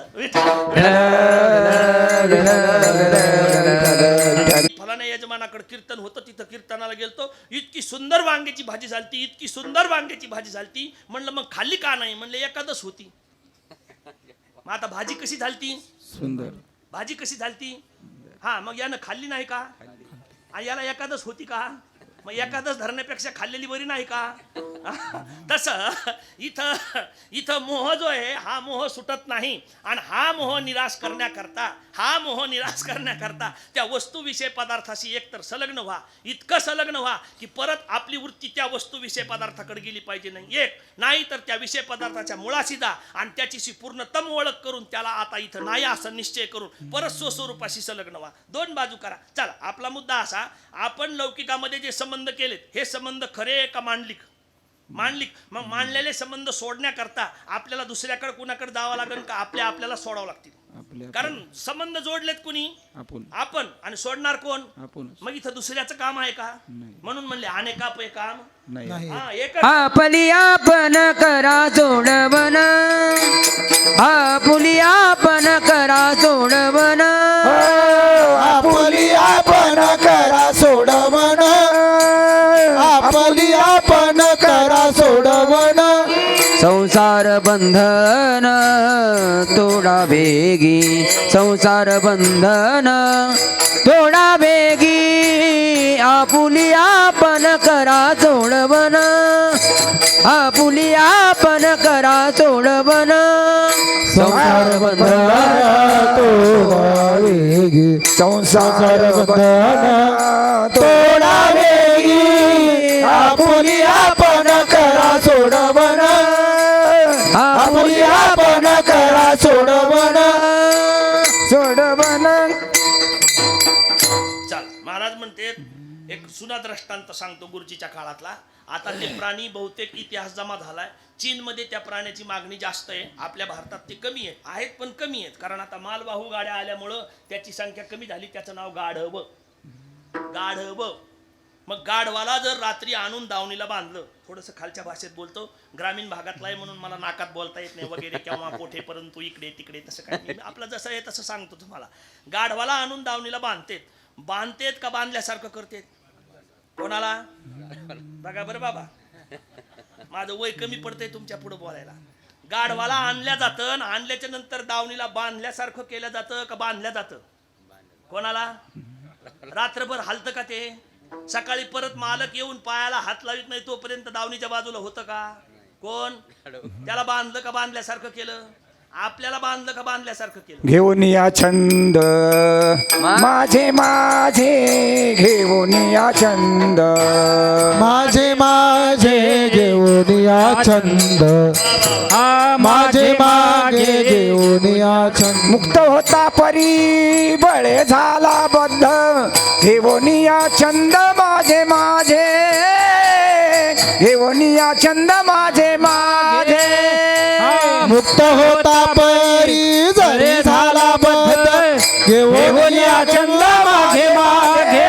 फलाने यजमानाकडे कीर्तन होतं, तिथं कीर्तनाला गेलतो, इतकी सुंदर वांग्याची भाजी झालती, इतकी सुंदर वांग्याची भाजी झालती. म्हणलं मग खाल्ली का नाही? म्हणले एकादश होती. मग आता भाजी कशी झालती? सुंदर भाजी कशी झालती? हा मग यानं खाल्ली नाही का? याला एकादश होती का? मग एकादश धरण्यापेक्षा खाल्लेली बरी नाही का? तसं इथं मोह जो आहे हा मोह सुटत नाही. आणि हा मोह निराश करण्याकरता त्या वस्तूविषय पदार्थाशी एकतर संलग्न व्हा, इतकं संलग्न व्हा की परत आपली वृत्ती त्या वस्तूविषय पदार्थाकडे गेली पाहिजे नाही. एक नाही तर त्या विषय पदार्थाच्या मुळाशी जा आणि त्याच्याशी पूर्णतम ओळख करून त्याला आता इथं नाही असं निश्चय करून परत स्वस्वरूपाशी संलग्न व्हा. दोन बाजू करा. चला आपला मुद्दा असा, आपण लौकिकामध्ये जे संबंध केलेत हे संबंध खरे का मांडलिक? मांडलिक. मग मांडलेले संबंध सोडण्याकरता आपल्याला दुसऱ्याकडे कुणाकडे जावं लागेल का? आपल्याला सोडावं लागतील. कारण संबंध जोडलेत कुणी? आपण. आणि सोडणार कोण? मग इथं दुसऱ्याचं काम आहे का? म्हणून म्हणले अनेकापै काम नाही. आपली आपण करा जोडवण, आपुली आपण करा जोडवण, आपुली आपण करा सोडवण, आपुली आपण करा सोडवण. संसार बंधन तोडा बेगी, संसार बंधन तोडा बेगी, आपुली आपण करा जोडवण, आपुली आपण करा जोडवण. संसार बंधन तोडा वेगी, संसार बंधन तोडा वेगी, आपुली आपण करा सोडवण, आपुली आपण करा सोडवण. चल महाराज म्हणते एक सुना दृष्टांत सांगतो गुरुजीच्या काळातला. आता ते प्राणी बहुतेक इतिहास जमा झालाय. चीनमध्ये त्या प्राण्याची मागणी जास्त आहे, आपल्या भारतात ते कमी आहेत पण कमी आहेत. कारण आता मालवाहू गाड्या आल्यामुळं त्याची संख्या कमी झाली. त्याचं नाव गाढव. गाढव. मग गाढवाला जर रात्री आणून दावणीला बांधलं, थोडंसं खालच्या भाषेत बोलतो, ग्रामीण भागातला आहे म्हणून मला नाकात बोलता येत नाही वगैरे किंवा पोठे परंतु इकडे तिकडे तसं काही नाही. आपलं जसं आहे तसं सांगतो तुम्हाला. गाढवाला आणून दावणीला बांधतेत का बांधल्यासारखं करतेत? कोणाला? बघा बरं बाबा, माझं वय कमी पडतंय तुमच्या पुढे बोलायला. गाढवाला आणल्या जातं, आणल्याच्या नंतर दावणीला बांधल्यासारखं केलं जातं का बांधल्या जातं? कोणाला? रात्रभर हालतं का ते? सकाळी परत मालक येऊन पायाला हात लावित नाही तोपर्यंत दावणीच्या बाजूला होतं का? कोण? त्याला बांधलं का बांधल्यासारखं केलं? आपल्याला बांधलं का बांधल्यासारखं केलं? घेऊन या छंद माझे माझे, घेऊन या छंद माझे माझे, घेऊन या छंद, माझे मागे घेऊन या छंद. मुक्त होता परी बळे झाला बद्ध, घेऊन या छंद माझे माझे, घेऊन या छंद माझे माझे. मुक्त होता परी जरी झाला बद्ध, घेऊन या छंद माझे मागे,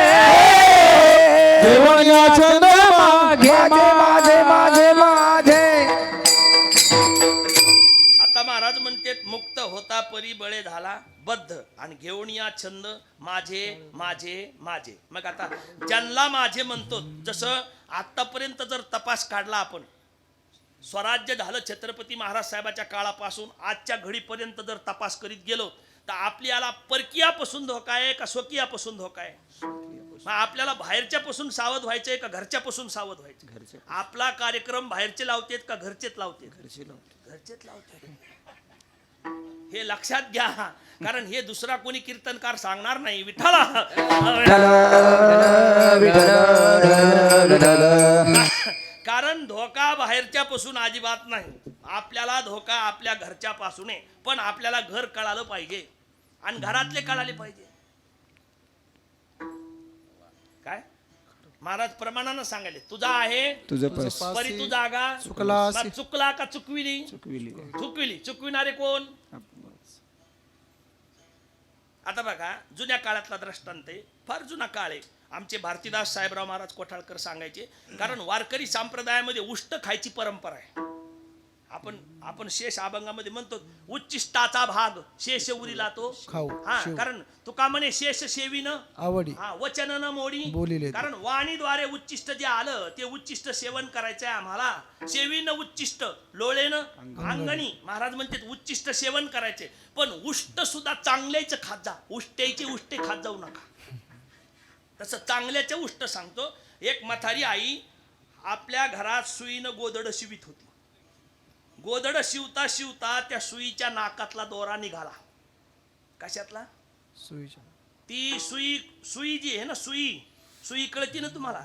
घेऊन या छंद मागे माझे माझे माझे माझे. बद्ध आणि घेऊन या छंद माझे माझे माझे. मग आता ज्यांना माझे म्हणतो, जसं आतापर्यंत जर तपास काढला आपण, स्वराज्य झालं छत्रपती महाराज साहेबाच्या काळापासून आजच्या घडीपर्यंत जर तपास करीत गेलो तर आपल्याला परकीयापासून धोका आहे का स्वकीयापासून धोका आहे? मग आपल्याला बाहेरच्यापासून सावध व्हायचंय का घरच्यापासून सावध व्हायचं? आपला कार्यक्रम बाहेरचे लावतेत का घरचेच लावतेत? घरचेच लावतेत. हे लक्षात घ्या, कारण हे दुसरा कोणी कीर्तनकार सांगणार नाही. विठ्ठला कारण धोका बाहेरच्यापासून अजिबात नाही. आपल्याला धोका आपल्या घरच्यापासून आहे, पण आपल्याला घर कळालं पाहिजे आणि घरातले कळाले पाहिजे. काय महाराज प्रमाणानं सांगायले, तुझा आहे तुझं परी तू जागा चुकला का चुकविली? चुकविणारे कोण? आता बघा, जुन्या काळातला दृष्टांत आहे, फार जुना काळ आहे. आमचे भारतीदास साहेबराव महाराज कोठाळकर सांगायचे, कारण वारकरी संप्रदायामध्ये उष्ट खायची परंपरा आहे. आपण शेष अभंगामध्ये म्हणतो उच्चिष्टाचा भाग शेष उरीला तो खाऊ. हा, कारण तुका म्हणे शेष शेवीन आवडी वचन न मोडी बोलिले. कारण वाणीद्वारे उच्चिष्ट जे आलं ते उच्चिष्ट सेवन करायचंय आम्हाला. शेवीन उच्चिष्ट लोळेनं अंगणी. महाराज म्हणते उच्चिष्ट सेवन करायचे, पण उष्ट सुद्धा चांगल्याच खात जा. उष्ट्याचे उष्टे खात जाऊ नका. तसं चांगल्याचे उष्ट सांगतो. एक म्हातारी आई आपल्या घरात सुईनं गोदड शिवित होती. गोदड शिवता शिवता त्या सुईच्या नाकातला दोरा निघाला. कशातला? सुईच्या. ती सुई जी आहे ना, सुई कळती ना तुम्हाला?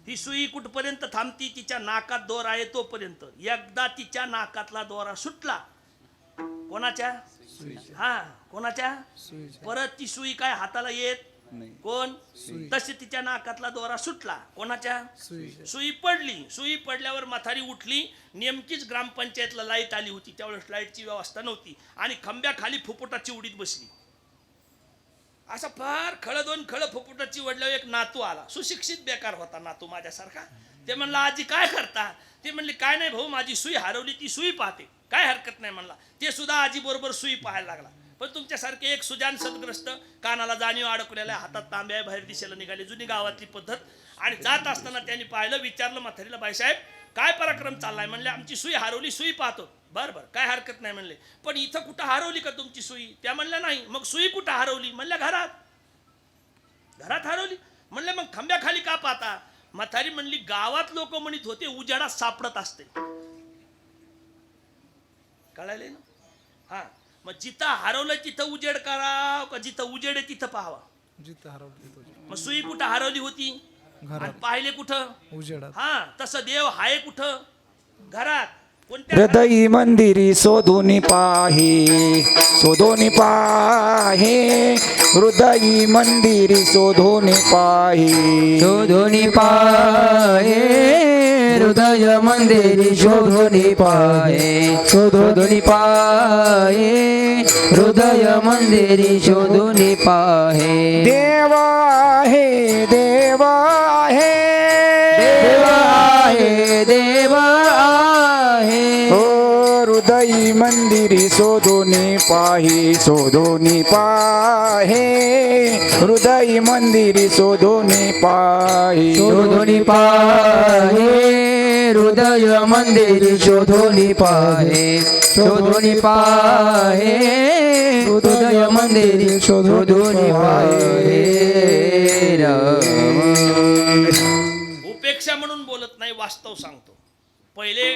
ही सुई कुठपर्यंत थांबती? तिच्या नाकात दोरा आहे तोपर्यंत. एकदा तिच्या नाकातला दोरा सुटला. कोणाच्या? हा, कोणाच्या? परत ती सुई काय हाताला येत कोण? तसे तिच्या नाकातला दोरा सुटला. कोणाच्या? सुई पडली. सुई पडल्यावर म्हातारी उठली. नेमकीच ग्रामपंचायतला लाईट आली होती. त्यावेळेस लाईटची व्यवस्था नव्हती आणि खंब्याखाली फुफुटाची उडीत बसली. असा फार खळ फुफुटाची वडल्यावर एक नातू आला. सुशिक्षित बेकार होता नातू माझ्यासारखा. ते म्हणला, आजी काय करता? ते म्हणले, काय नाही भाऊ, माझी सुई हरवली, ती सुई पाहते. काय हरकत नाही म्हणला. ते सुद्धा आजी बरोबर सुई पाहायला लागला. पण तुमच्यासारखे एक सुजान सदग्रस्त, कानाला जाणीव अडकलेल्या, हातात तांब्या, बाहेर दिशेला निघाले, जुनी गावातली पद्धत. आणि जात असताना त्यांनी पाहिलं, विचारलं म्हातारीला, बाईसाहेब काय पराक्रम चाललाय? म्हणले, आमची सुई हरवली, सुई पाहतो. बरं काय हरकत नाही म्हणले, पण इथं कुठं हरवली का तुमची सुई? त्या म्हणल्या नाही. मग सुई कुठं हरवली? म्हणल्या घरात हरवली. म्हणले, मग खंब्याखाली का पाहता? म्हातारी म्हणली, गावात लोक म्हणत होते उजाडात सापडत असते. कळाले ना? हा, मग जिथं हरवलं तिथं उजेड करा का जिथं उजेड आहे तिथं पाहावा? जिथं हरवली. मग सुई कुठं हरवली होती? आणि पाहिले कुठं? उजेडात. हा, तसं देव आहे कुठं? घरात. कोणत्या? हृदयी मंदिरी शोधून पाहे हृदयी मंदिरी शोधून पाहे हृदय मंदिरी शोधून पाहे हृदय मंदिरी शोधून पाहे. देव आहे देव आहे देव आहे हो हृदयी मंदिरी शोधून पाहे हृदयी मंदिरी शोधून पाहे हृदय मंदिरी शोधून पाहे हृदय मंदिरी शोधून पाहे. उपेक्षा म्हणून बोलत नाही, वास्तव सांगतो. पहिले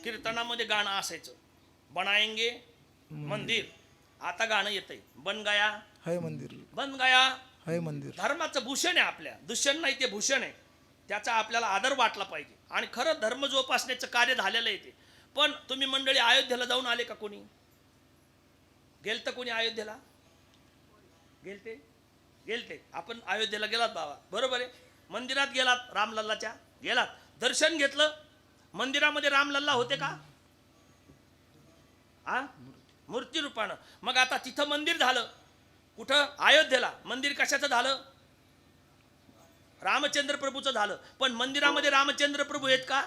कीर्तनामध्ये गाणं असायचं, बनाएंगे मंदिर. आता गाणं येतंय, बन गया है मंदिर. बन गया है मंदिर. धर्माचं भूषण आहे आपल्या. दूषण नाही, ते भूषण आहे. त्याचा आपल्याला आदर वाटला पाहिजे. आणि खरं धर्म जोपासण्याचं कार्य झालेलं आहे ते. पण तुम्ही मंडळी अयोध्येला जाऊन आले का? कोणी गेलतं? कोणी अयोध्येला गेलते? आपण अयोध्येला गेलात बाबा, बरोबर आहे. मंदिरात गेलात, रामलल्लाच्या गेलात, दर्शन घेतलं. मंदिरामध्ये रामलल्ला होते का? मूर्ती रूपानं. मग आता तिथं मंदिर झालं कुठं? अयोध्येला. मंदिर कशाचं झालं? रामचंद्र प्रभूचं झालं. पण मंदिरामध्ये रामचंद्र प्रभू आहेत का?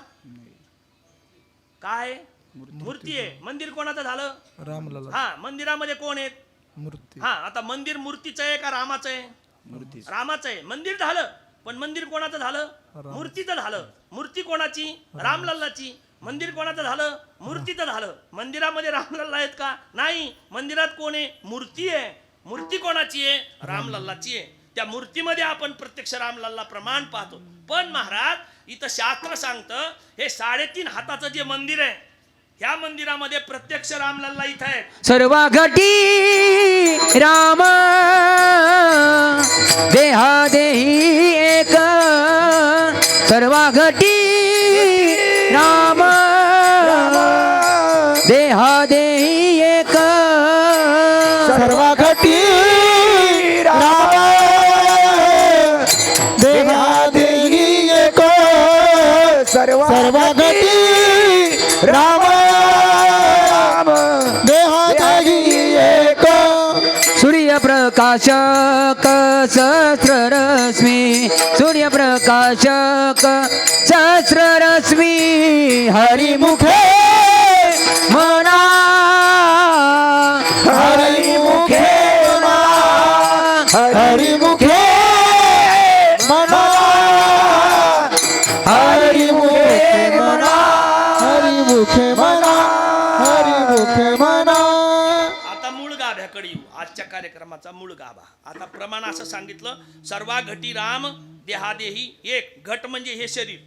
काय मूर्ती आहे. मंदिर कोणाचं झालं? रामलल्ला. हा, मंदिरामध्ये कोण आहेत? मूर्ती हा आता मंदिर मूर्तीचं आहे का रामाचं आहे? रामाचं आहे. मंदिर झालं, पण मंदिर कोणाचं झालं? मूर्तीचं झालं. मूर्ती कोणाची? रामलल्लाची. मंदिर कोणाचं झालं? मूर्तीचं झालं. मंदिरामध्ये रामलल्ला आहेत का? नाही. मंदिरात कोण आहे? मूर्ती आहे. मूर्ती कोणाची आहे? रामलल्लाची आहे. त्या मूर्तीमध्ये आपण प्रत्यक्ष रामलल्ला प्रमाण पाहतो. पण महाराज इथं शास्त्र सांगतं हे 3.5 हाताचं जे मंदिर आहे, ह्या मंदिरामध्ये प्रत्यक्ष रामलल्ला इथं आहे. सर्व घटी राम देहा देही एक, सर्व घटी राम देहा देही एक, सर्व घटी राम देहा देही एक, सर्व घटी राम देहा देही एक. सूर्यप्रकाशक सहस्ररश्मी, सूर्यप्रकाशक सहस्ररश्मी, हरिमुखे मना हरिमुखे मना, हरिमुखे मना, हरिमुखे मना, हरिमुखे मना, हरिमुखे मना. आता मूळ गाभ्याकडे येऊ. आजच्या कार्यक्रमाचा मूळ गाभा. आता प्रमाण असं सांगितलं, सर्वा घटी राम देहादेही एक. घट म्हणजे हे शरीर.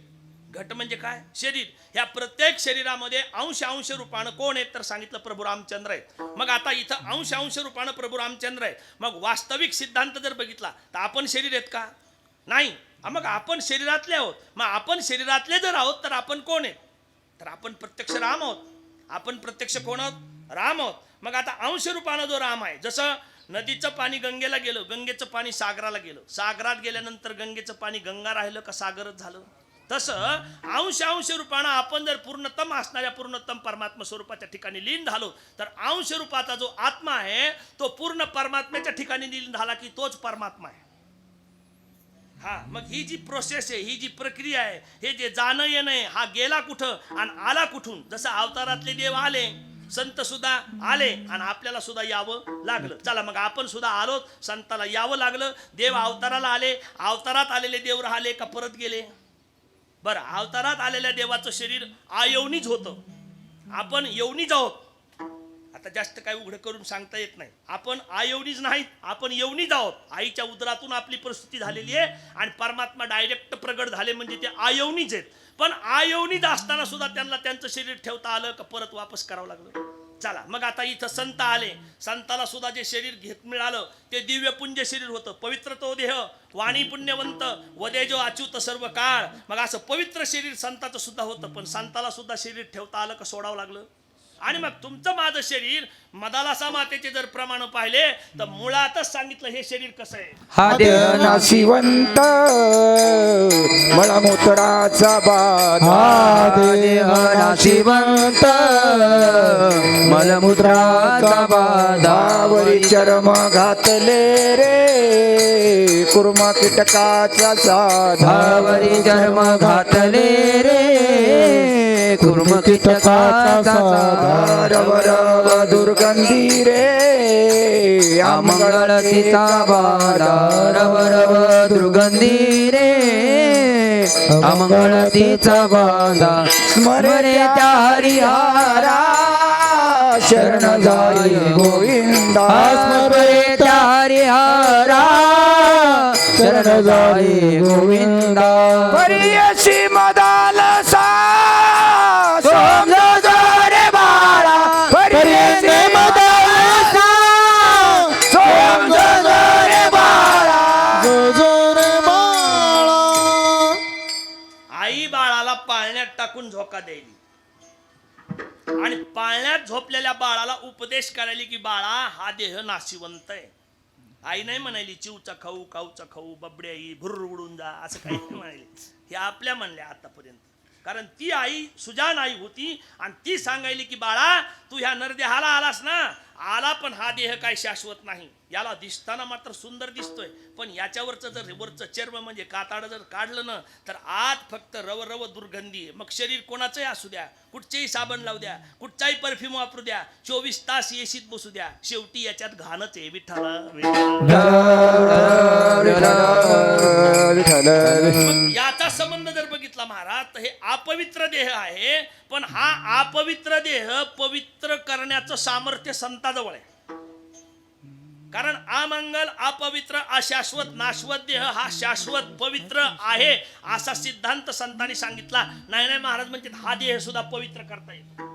घट म्हणजे काय? शरीर. ह्या प्रत्येक शरीरामध्ये अंश रूपानं कोण आहेत तर सांगितलं प्रभू रामचंद्र आहेत. मग आता इथं अंश रूपानं प्रभू रामचंद्र आहेत. मग वास्तविक सिद्धांत जर बघितला तर आपण शरीर आहेत का? नाही. मग आपण शरीरातले आहोत. मग आपण शरीरातले जर आहोत तर आपण कोण आहेत तर आपण प्रत्यक्ष राम आहोत. आपण प्रत्यक्ष कोण आहोत? राम आहोत. मग आता अंश रूपानं जो राम आहे, जसं नदीचं पाणी गंगेला गेलं, गंगेचं पाणी सागराला गेलं, सागरात गेल्यानंतर गंगेचं पाणी गंगा राहिलं का सागरच झालं, तसं अंश रूपानं आपण जर पूर्णतम असणाऱ्या पूर्णतम परमात्मा स्वरूपाच्या ठिकाणी लीन झालो तर अंश रूपाचा जो आत्मा आहे तो पूर्ण परमात्म्याच्या ठिकाणी लीन झाला की तोच परमात्मा आहे. हा मग ही जी प्रोसेस आहे, ही जी प्रक्रिया आहे, हे जे जाणं येणं आहे, हा गेला कुठं आणि आला कुठून. जसं अवतारातले देव आले, संत सुद्धा आले आणि आपल्याला सुद्धा यावं लागलं. चला मग आपण सुद्धा आलो, संताला यावं लागलं. देव अवताराला आले, अवतारात आलेले देव राहिले का परत गेले? बरं, अवतारात आलेल्या देवाचं शरीर आयवनीच होतं. आपण यवनीच आहोत. आता जास्त काही उघड करून सांगता येत नाही. आपण आयवनीच नाहीत, आपण यवनीच आहोत. आईच्या उदरातून आपली प्रसूती झालेली आहे आणि परमात्मा डायरेक्ट प्रगट झाले म्हणजे ते आयवनीच आहेत. पण आयवनीच असताना सुद्धा त्यांना त्यांचं शरीर ठेवता आलं का परत वापस करावं लागलं. चला मग आता इथं संत आले, संताला सुद्धा जे शरीर घेत मिळालं ते दिव्य पुंज शरीर होतं. पवित्र तो देह, वाणी पुण्यवंत, वदेजो अच्युत सर्व काळ. मग असं पवित्र शरीर संताचं सुद्धा होतं. पण संताला सुद्धा शरीर ठेवता आलं का सोडावं लागलं. आणि मग तुमचं माझं शरीर मदाला समातेचे जर प्रमाण पाहिले तर मुळातच सांगितलं हे शरीर कसं आहे. हा देह नाशिवंत मळमूत्राचा बाधा, हा देह नाशिवंत मलमूत्राचा बाधा, वरी चर्म घातले रे कुर्म कीटकाचा साधा, वरी चर्म घातले रे कुर्म कीटकाचा साधा, रव रव दुर्गंधी रे अमंगळ तिचा बाधा, रव रव दुर्गंधी रे अमंगळ तिचा बाधा, स्मरे त्या हरिहरा शरण जाई गोविंदा, स्मरे त्या हरिहरा शरण जाई गोविंदा. परियशी मदाल सा समजो रे बाळा, परियशी मदाल सा समजो रे बाळा. जो रे बाळा. आई बाळाला पाळण्यात टाकून झोका द्यायली आणि पाळण्यात झोपलेल्या बाळाला उपदेश करायली की बाळा हा देह नाशिवंत आहे. आई नाही म्हणायली चिवचा खाऊ काऊचा खाऊ बबड्या ही भुर्र उडून जा असं काही नाही म्हणायली. हे आपल्या म्हणल्या आतापर्यंत. कारण ती आई सुजान आई होती आणि ती सांगायली की बाळा तू ह्या नरदेहाला आलास ना, आला पण हा देह काय शाश्वत नाही. याला दिसताना मात्र सुंदर दिसतोय, पण याच्यावरचं जर वरचं चर्म म्हणजे काताड जर काढलं ना तर आत फक्त रव रव दुर्गंधी आहे. मग शरीर कोणाचंही असू द्या, कुठचेही साबण लावू द्या, कुठचाही परफ्यूम वापरू द्या, 24 तास येशीत बसू द्या, शेवटी याच्यात घाणच आहे. विठ्ठला मग याचा संबंध जर बघितला महाराज तर हे अपवित्र देह आहे, पण हा अपवित्र देह पवित्र करण्याचं सामर्थ्य संताजवळ आहे. कारण अमंगल अपवित्र अशाश्वत नाशवत देह हा शाश्वत पवित्र आहे असा सिद्धांत संतांनी सांगितला. नाही महाराज म्हणते हा देह सुद्धा पवित्र करता येतो.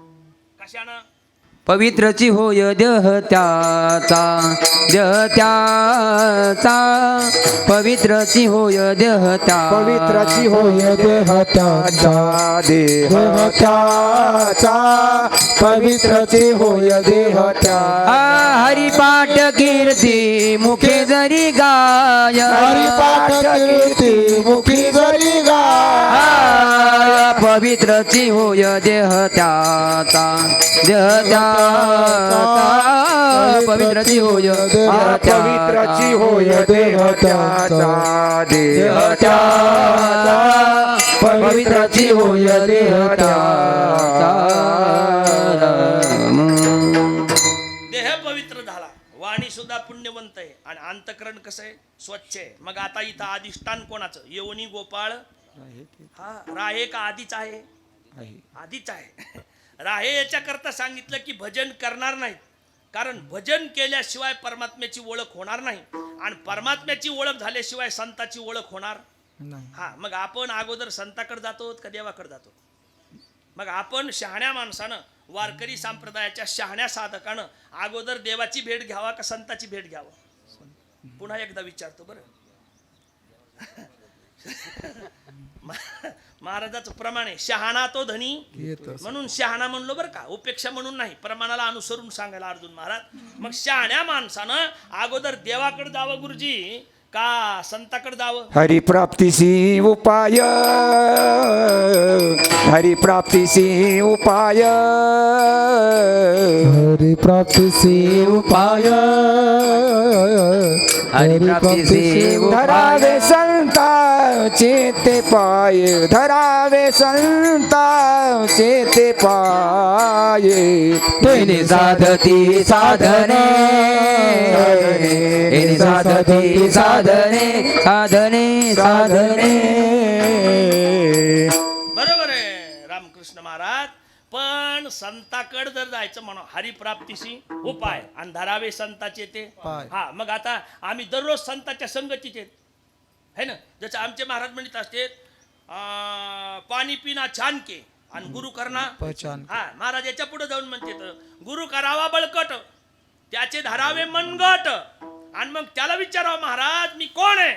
कशानं? पवित्रची होय देह त्याचा, देह त्याचा, पवित्रची होय देह त्याचा, पवित्राची होय देह त्याचा, देह त्याचा, पवित्राची होय देह त्याचा. हरिपाठ कीर्ती मुखे जरी गाय, हरिपाठ कीर्ती मुखी जरी गाय, पवित्रची होय देह त्याचा, देह त्याचा, पवित्रची होय पवित्राची होय देह त्याचा, देह त्याचा, पवित्रची होय देह त्याचा. देह पवित्र झाला, वाणी सुद्धा पुण्यवंत आहे आणि अंतकरण कसं आहे? स्वच्छ आहे. मग आता इथं अधिष्ठान कोणाचं? येवनी गोपाळ हा राहे का आधीच आहे? आधीच आहे. राहे याच्याकरता सांगितलं की भजन करणार नाहीत, कारण भजन केल्याशिवाय परमात्म्याची ओळख होणार नाही आणि परमात्म्याची ओळख झाल्याशिवाय संताची ओळख होणार नाही. हा मग आपण अगोदर संताकडे जातो का देवाकडे जातो? मग आपण शहाण्या माणसानं, वारकरी संप्रदायाच्या शहाण्या साधकानं अगोदर देवाची भेट घ्यावा का संताची भेट घ्यावा? पुन्हा एकदा विचारतो बरं. महाराजाचं प्रमाण आहे, शहाणा तो धनी, म्हणून शहाणा म्हणलो बरं का, उपेक्षा म्हणून नाही, प्रमाणाला अनुसरून सांगायला अर्जुन महाराज. मग शहाण्या माणसानं अगोदर देवाकडे जावं गुरुजी का संताकडे जावं? हरिप्राप्तीसी उपाय, हरिप्राप्तीसी उपाय, हरिप्राप्तीसी उपाय, हरिप्राप्तीसी धरावे संता चेते पाय, धरावे संता चेते पाय, तेने साधती साधने, तेने साधती साधने, साधने साधने. बरोबर आहे रामकृष्ण महाराज. पण संताकड जर जायचं म्हणून हरिप्राप्तीशी उपाय आणि धरावे संताचे ते हा. मग आता आम्ही दररोज संताच्या संगतीत आहेत है ना. जसं आमचे महाराज म्हणत असते पाणी पिना छान के आणि गुरु करना पहचान. हा महाराज याच्या पुढे जाऊन म्हणते गुरु करावा बळकट त्याचे धरावे मनगट आणि मग त्याला विचारावं महाराज मी कोण आहे.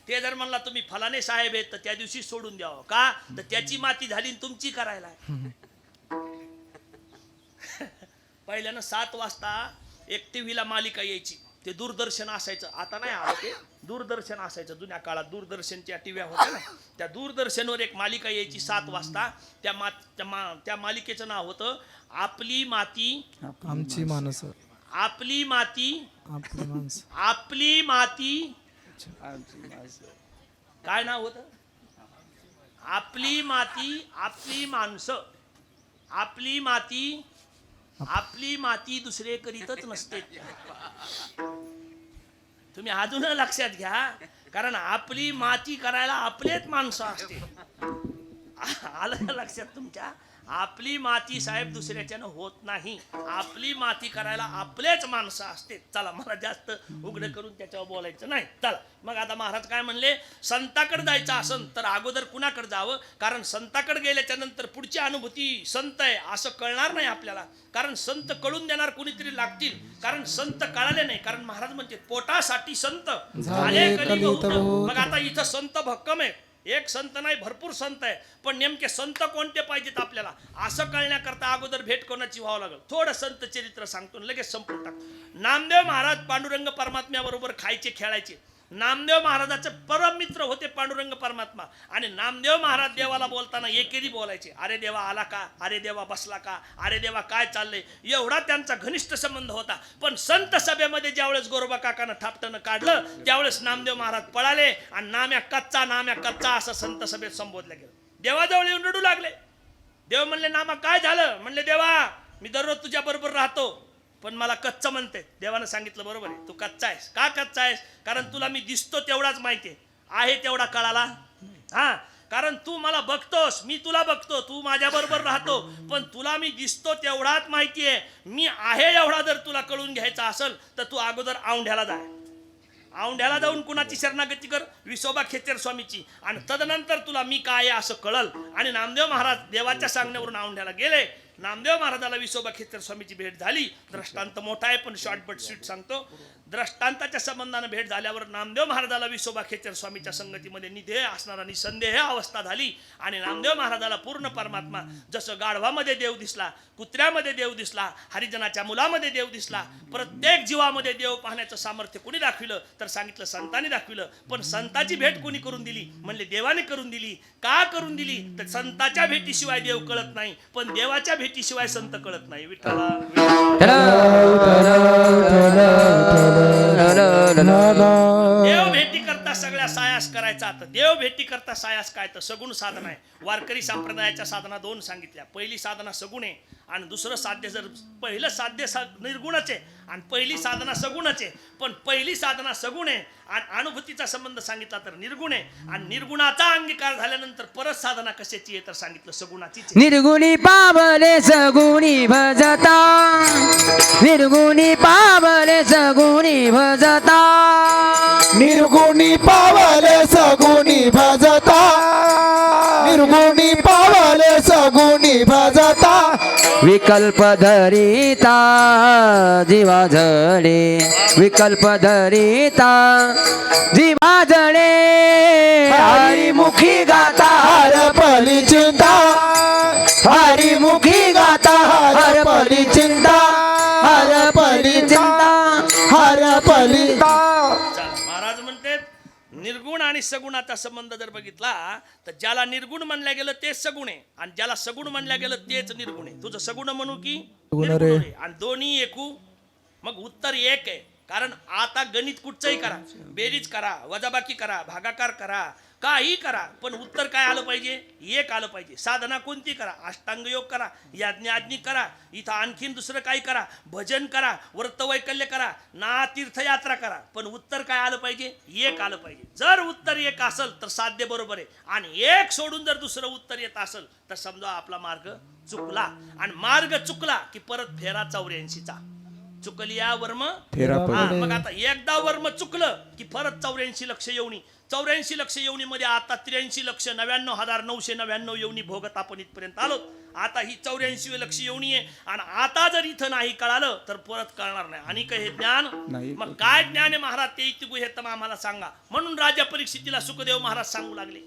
ते जर म्हणला तुम्ही फलाने साहेब आहेत तर त्या दिवशी सोडून द्यावं का, तर त्याची माती झाली तुमची करायला. पहिल्यानं 7 वाजता एक टीव्हीला मालिका यायची, ते दूरदर्शन असायचं, आता नाही आलं ते दूरदर्शन असायचं. जुन्या काळात दूरदर्शनच्या टीव्ह्या होत्या ना, त्या दूरदर्शनवर एक मालिका यायची 7 वाजता. त्या मालिकेचं नाव होतं आपली माती आमची माणसं, आपली माती आपली माणसं, आपली माती काय नाव होतं? आपली माती आपली माणसं, आपली माती आपली माती दुसरे करीतच नसते. तुम्ही अजून लक्षात घ्या, कारण आपली माती करायला आपलेच माणसं असते. आलं लक्षात तुमच्या? आपली माती साहेब दुसऱ्याच्यानं होत नाही, आपली माती करायला आपलेच माणसं असते. चला मला जास्त उघडं करून त्याच्यावर बोलायचं नाही. चला मग आता महाराज काय म्हणले, संताकडे जायचं असेल तर अगोदर कुणाकडे जावं, कारण संताकडे गेल्याच्या नंतर पुढची अनुभूती संत आहे असं कळणार नाही आपल्याला, कारण संत कळून देणार कोणीतरी लागतील, कारण संत कळाले नाही. कारण महाराज म्हणते पोटासाठी संत झाले कलियुग. मग आता इथं संत भक्कम आहे, एक संत नाही भरपूर संत आहे, पण नेमके संत कोणते पाहिजेत आपल्याला असं कळण्याकरता अगोदर भेट कोणाची व्हावं लागेल. थोडं संत चरित्र सांगतो लगेच संपून टाकतो. नामदेव महाराज पांडुरंग परमात्म्याबरोबर खायचे खेळायचे. नामदेव महाराजाचे परम मित्र होते पांडुरंग परमात्मा. आणि नामदेव महाराज देवाला बोलताना एकेरी बोलायचे, अरे देवा आला का, अरे देवा बसला का, अरे देवा काय चाललंय, एवढा त्यांचा घनिष्ठ संबंध होता. पण संत सभेमध्ये ज्यावेळेस गोरोबा काकानं थापटणं काढलं त्यावेळेस नामदेव महाराज पळाले आणि नाम्या कच्चा असं संत सभेत संबोधलं गेलं. देवाजवळ येऊन रडू लागले. देव म्हणले, नामा काय झालं? म्हणले, देवा मी दररोज तुझ्या बरोबर राहतो पण मला कच्चा म्हणते. देवानं सांगितलं, बरोबर आहे, तू कच्चा आहेस. का कच्चा आहेस? कारण तुला मी दिसतो तेवढाच माहिती आहे तेवढा कळाला. हा, कारण तू मला बघतोस, मी तुला बघतो, तू माझ्या बरोबर राहतो, पण तुला मी दिसतो तेवढाच माहिती आहे. मी आहे एवढा जर तुला कळून घ्यायचा असेल तर तू अगोदर औंढ्याला जाय. औंढ्याला जाऊन कुणाची शरणागती कर? विसोबा खेचर स्वामीची, आणि तदनंतर तुला मी काय आहे असं कळल. आणि नामदेव महाराज देवाच्या सांगण्यावरून औंढ्याला गेले. नामदेव महाराजाला विसोबा खेचर स्वामीची भेट झाली. दृष्टांत मोठा आहे पण शॉर्टबट स्वीट सांगतो. दृष्टांताच्या संबंधाने भेट झाल्यावर नामदेव महाराजाला विसोबा खेचर स्वामीच्या संगतीमध्ये निधेय असणारा निसंदेह अवस्था झाली. आणि नामदेव महाराजाला पूर्ण परमात्मा, जसं गाढवामध्ये देव दिसला, कुत्र्यामध्ये देव दिसला, हरिजनाच्या मुलामध्ये देव दिसला, प्रत्येक जीवामध्ये देव पाहण्याचं सामर्थ्य कोणी दाखविलं तर सांगितलं संतांनी दाखविलं. पण संताची भेट कोणी करून दिली? म्हणले देवाने करून दिली. का करून दिली? तर संताच्या भेटीशिवाय देव कळत नाही, पण देवाच्या भेटीशिवाय संत कळत नाही. विठ्ठला देव भेटी करता सगळ्या सायास करायचा. तर देव भेटी करता सायास काय? तर सगुण साधना आहे. वारकरी संप्रदायाच्या साधना दोन सांगितल्या. पहिली साधना सगुण आहे आणि दुसरं साध्य. जर पहिलं साध्य निर्गुणच आहे आणि पहिली साधना सगुणच आहे, पण पहिली साधना सगुण आहे आणि अनुभूतीचा संबंध सांगितला तर निर्गुण आहे. आणि निर्गुणाचा अंगीकार झाल्यानंतर परत साधना कशाची आहे तर सांगितलं सगुणाचीच आहे. निर्गुणी पावले सगुणी भजता, निर्गुणी पावले सगुणी भजता, निर्गुणी पावले सगुणी भजता, निर्गुणी पावले सगुणी भजता. विकल्प धरिता जीवा जळे, विकल्प धरिता जीवा जळे, हरिमुखी गाता हरपली चिंता, हरिमुखी गाता हरपली चिंता, हरपली चिंता, हरपली. महाराज म्हणते निर्गुण आणि सगुणाचा संबंध जर बघितला तर ज्याला निर्गुण म्हणल्या गेलं तेच सगुण आहे आणि ज्याला सगुण म्हणल्या गेलं तेच निर्गुण आहे. तुझं सगुण म्हणू की निर्गुण आहे? आणि दोन्ही एकू, मग उत्तर एक आहे. कारण आता गणित कुठचंही करा, बेरीज करा, वजाबाकी करा, भागाकार करा, काही करा, पण उत्तर काय आलं पाहिजे? एक आलं पाहिजे. साधना कोणती करा, अष्टांग योग करा, याज्ञाज्ञिक करा, इथं आणखीन दुसरं काही करा, भजन करा, व्रतवैकल्य करा, ना तीर्थयात्रा करा, पण उत्तर काय आलं पाहिजे? एक आलं पाहिजे. जर उत्तर एक असेल तर साध्य बरोबर आहे, आणि एक सोडून जर दुसरं उत्तर येत असेल तर समजा आपला मार्ग चुकला. आणि मार्ग चुकला की परत फेरा 84चा. चुकली या वर्म फेरा मग आता एकदा वर्म चुकलं की परत 84 लक्ष येवणी. 84 लक्ष येवणीमध्ये आता 83,99,999 येवणी भोगत आपण इथपर्यंत आलो. आता ही 84 लक्ष येवणी आहे आणि आता जर इथं नाही कळालं तर परत कळणार नाही. आणि काय हे ज्ञान? मग काय ज्ञान आहे महाराज? ते इतिगु हे तर आम्हाला सांगा. म्हणून राजा परीक्षितीला सुखदेव महाराज सांगू लागले.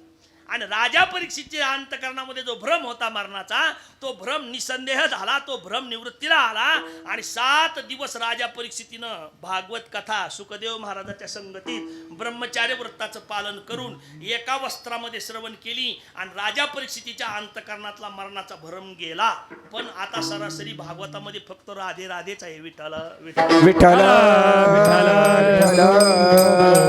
आणि राजा परीक्षेच्या अंतकरणामध्ये जो भ्रम होता मरणाचा, तो भ्रम निसंदेह झाला, तो भ्रम निवृत्तीला आला. आणि 7 दिवस राजा परीक्षितीनं भागवत कथा सुखदेव महाराजाच्या संगतीत ब्रह्मचार्य व्रताचं पालन करून एका वस्त्रामध्ये श्रवण केली आणि राजा परीक्षितीच्या अंतकरणातला मरणाचा भ्रम गेला. पण आता सरासरी भागवतामध्ये फक्त राधे राधेच आहे. विठ्ठल विठ्ठल विठ्ठल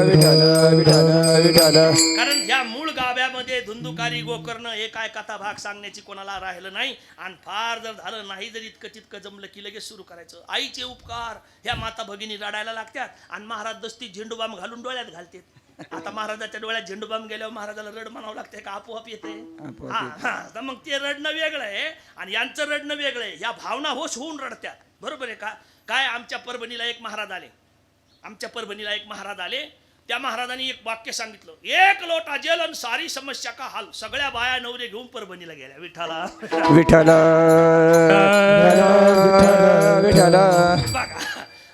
विठ्ठल विठ्ठल विठ्ठल. कारण ह्या मूळ गाव्यामध्ये धुंदुकारी गोकर्ण हे काय कथा भाग सांगण्याची कोणाला राहिलं नाही. आणि फार जर झालं नाही, जर इतकं तितकं जमलं की लगेच सुरू करायचं. आईचे उपकार ह्या माता भगिनी रडायला लागतात आणि महाराज दस्ती झेंडूबाम घालून डोळ्यात घालते. आता महाराजाच्या डोळ्यात झेंडूबाम गेल्यावर महाराजाला रड म्हणावं लागते का आपोआप येते? तर मग ते रडणं वेगळं आहे आणि यांचं रडणं वेगळं आहे. ह्या भावना होश होऊन रडतात. बरोबर आहे का? काय आमच्या परभणीला एक महाराज आले. त्या महाराजांनी एक वाक्य सांगितलं, 1 लोटा जल आणि सारी समस्या का हाल. सगळ्या बाया नवरे घेऊन परभणीला गेल्या. विठ्ठला विठ्ठल विठ्ठल. बघा,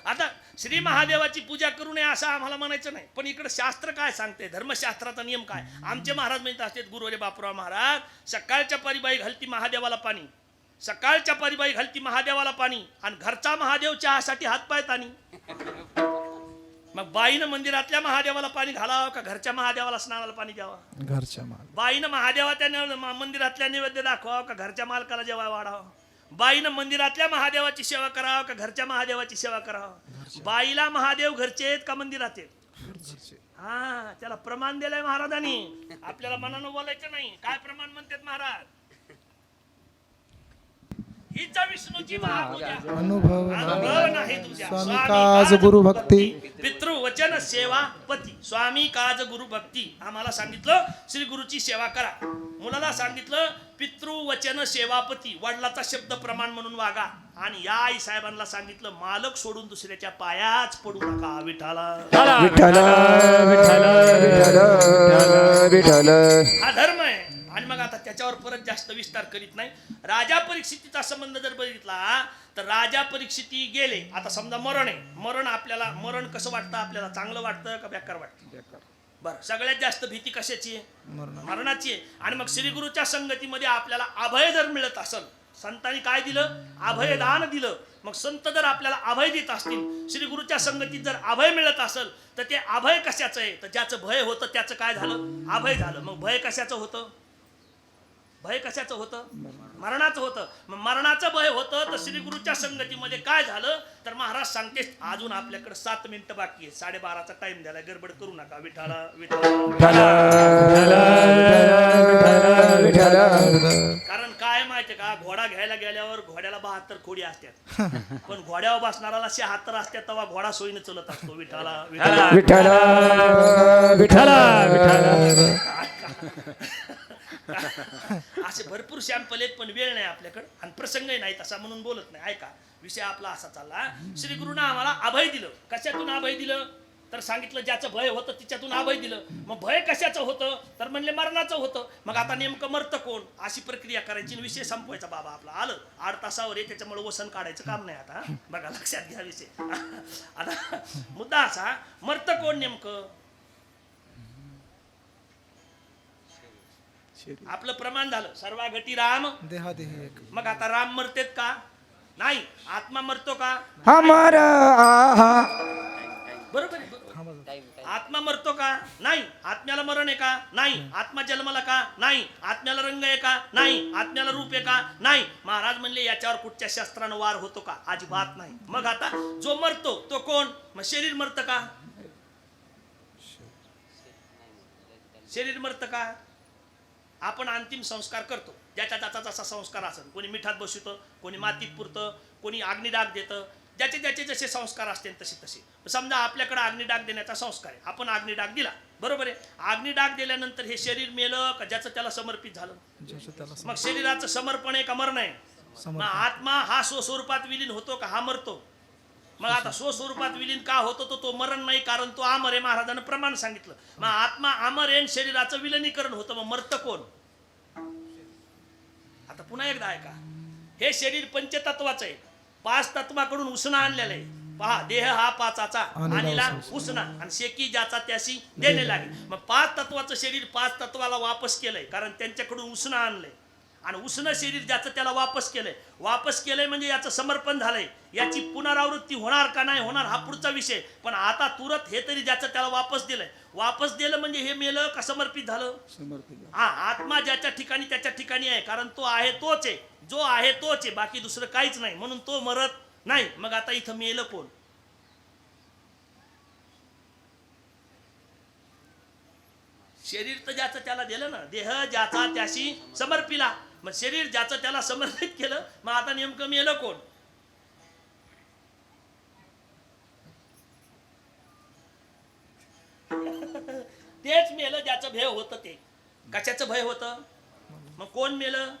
आता श्री महादेवाची पूजा करू नये असं आम्हाला म्हणायचं नाही, पण इकडे शास्त्र काय सांगते, धर्मशास्त्राचा नियम काय? आमचे महाराज म्हणत असतात, गुरुवारी बापूराव महाराज, सकाळच्या परिबाई घालती महादेवाला पाणी, सकाळच्या परिबाई घालती महादेवाला पाणी आणि घरचा महादेव चहासाठी हातपाय ताणी. मग बाईनं मंदिरातल्या महादेवाला पाणी घालावं का घरच्या महादेवाला स्नानाला पाणी द्यावं? घरच्या माल बाईनं महादेवाच्या मंदिरातल्या नैवेद्य दाखवावं का घरच्या मालकाला जेवाय वाढावं? बाईनं मंदिरातल्या महादेवाची सेवा करावं का घरच्या महादेवाची सेवा करावं? बाईला महादेव घरचे आहेत का मंदिरात आहेत? हा, त्याला प्रमाण दिलंय महाराजांनी. आपल्याला मनानं बोलायचं नाही. काय प्रमाण म्हणतात महाराज? हिचा विष्णूची महापूजा, अनुभव अनुभव नाही तुझ्या. स्वामी काज गुरु भक्ती पितृ वचन सेवा पती. स्वामी काज गुरु भक्ती. आम्हाला सांगितलं श्री गुरुची सेवा करा. मुलाला सांगितलं पितृ वचन सेवापती, वडिलाचा शब्द प्रमाण म्हणून वागा. आणि या आई साहेबांना सांगितलं मालक सोडून दुसऱ्याच्या पायाच पडू नका. विठाला विठ्ठल विठ्ठल विठ्ठल विठ्ठल. हा धर्म आहे. आणि मग आता त्याच्यावर परत जास्त विस्तार करीत नाही. राजा परीक्षितीचा संबंध जर बघितला तर राजा परीक्षिती गेले. आता समजा मरण आहे. मरण आपल्याला मरण कसं वाटतं? आपल्याला चांगलं वाटतं का बेकार वाटतं? बरं, सगळ्यात जास्त भीती कशाची आहे? मरणाची आहे. आणि मग श्री गुरुच्या संगतीमध्ये आपल्याला अभय जर मिळत असेल, संतांनी काय दिलं? अभयदान दिलं. मग संत जर आपल्याला अभय देत असतील, श्री गुरुच्या संगतीत जर अभय मिळत असेल, तर ते अभय कशाचं आहे? तर ज्याचं भय होतं त्याचं काय झालं? अभय झालं. मग भय कशाचं होतं? भय कशाचं होतं? मरणाचं होतं. मग मरणाचं भय होतं तर श्री गुरुच्या संगतीमध्ये काय झालं? तर महाराज सांगते अजून आपल्याकडे 7 मिनिटं बाकी आहे. 12:30चा टाइम द्यायला, गडबड करू नका. विठाला कारण काय माहितीये का, घोडा घ्यायला गेल्यावर घोड्याला 72 खोडी असतात, पण घोड्यावर बसणाराला 76 असतात. तेव्हा घोडा सोयीने चलत असतो. विठाला विठ्ठल विठ्ठल विठ्ठल. असे भरपूर सॅम्पल आहेत, पण वेळ नाही आपल्याकडे आणि प्रसंगही नाही तसा, म्हणून बोलत नाही. ऐका, विषय आपला असा चालला. श्री गुरुनं आम्हाला अभय दिलं. कशातून अभय दिलं? तर सांगितलं ज्याचं भय होतं तिच्यातून अभय दिलं. मग भय कशाचं होतं? तर म्हणले मरणाचं होतं. मग आता नेमकं मरतं कोण? अशी प्रक्रिया करायची, विषय संपवायचा. बाबा आपला आलं 8 तासावर आहे, त्याच्यामुळे वसन काढायचं काम नाही आता. बघा, लक्षात घ्या विषय. आता मुद्दा असा, मरतं कोण नेमकं? आपलं प्रमाण झालं सर्वा घटी राम देहादेही एक. मग आता राम मरतेत का? नाही. आत्मा मरतो का? हमर आहा. बरोबर आहे, बरोबर. आत्मा मरतो का? नाही. आत्म्याला मरण आहे का? नाही. आत्मा जन्मला का? नाही. आत्म्याला रंग आहे का? नाही. आत्म्याला रूप आहे का? नाही. महाराज म्हणले याच्यावर कुठच्या शास्त्रानं वार होतो का? अजिबात नाही. मग आता जो मरतो तो कोण? मग शरीर मरतं का? शरीर मरतं का? आपण अंतिम संस्कार करतो. ज्याच्या त्याचा जसा संस्कार असेल. कोणी मिठात बसवतं, कोणी मातीत पुरतं, कोणी अग्निडाग देतं. ज्याचे ज्याचे जसे संस्कार असतील तसे तसे. समजा आपल्याकडे अग्निडाग देण्याचा संस्कार आहे, आपण अग्निडाग दिला, बरोबर आहे. अग्निडाग दिल्यानंतर हे शरीर मेलं का ज्याचं त्याला समर्पित झालं? मग शरीराचं समर्पण आहे का मरण आहे? मग आत्मा हा स्वस्वरूपात विलीन होतो का हा मरतो? मग आता स्वस्वरूपात विलीन का होतो? तो मरण नाही, कारण तो अमर आहे. महाराजांना प्रमाण सांगितलं. मग आत्मा अमर आहे, शरीराचं विलिनीकरण होतं. मग मरतं कोण? आता पुन्हा एकदा ऐका, हे शरीर पंचतत्वाचं आहे. 5 तत्वाकडून उसना आणलेलं आहे. पहा, देह हा 5चा आणला उसना आणि शेकी ज्याचा त्याशी देणे लागेल. मग 5 तत्वाचं शरीर 5 तत्वाला वापस केलंय, कारण त्यांच्याकडून उसना आणलंय. आणि उष्ण शरीर ज्याचं त्याला वापस केलंय म्हणजे याचं समर्पण झालंय. याची पुनरावृत्ती होणार का नाही होणार हा पुढचा विषय. पण आता तुरंत हे तरी ज्याचं त्याला वापस दिलं म्हणजे हे मेलं का समर्पित झालं? हा, आत्मा ज्याच्या ठिकाणी त्याच्या ठिकाणी आहे, कारण तो आहे तोच आहे, जो आहे तोच आहे, बाकी दुसरं काहीच नाही, म्हणून तो मरत नाही. मग आता इथं मेलं कोण? शरीर तर ज्याचं त्याला दिलं ना, देह ज्याचा त्याशी समर्पिला. मग शरीर ज्याचं त्याला समर्पित केलं, मग आता नेमकं मेलं कोण? तेच मेलं ज्याचं भय होतं. ते कशाचं भय होतं? मग कोण मेलं?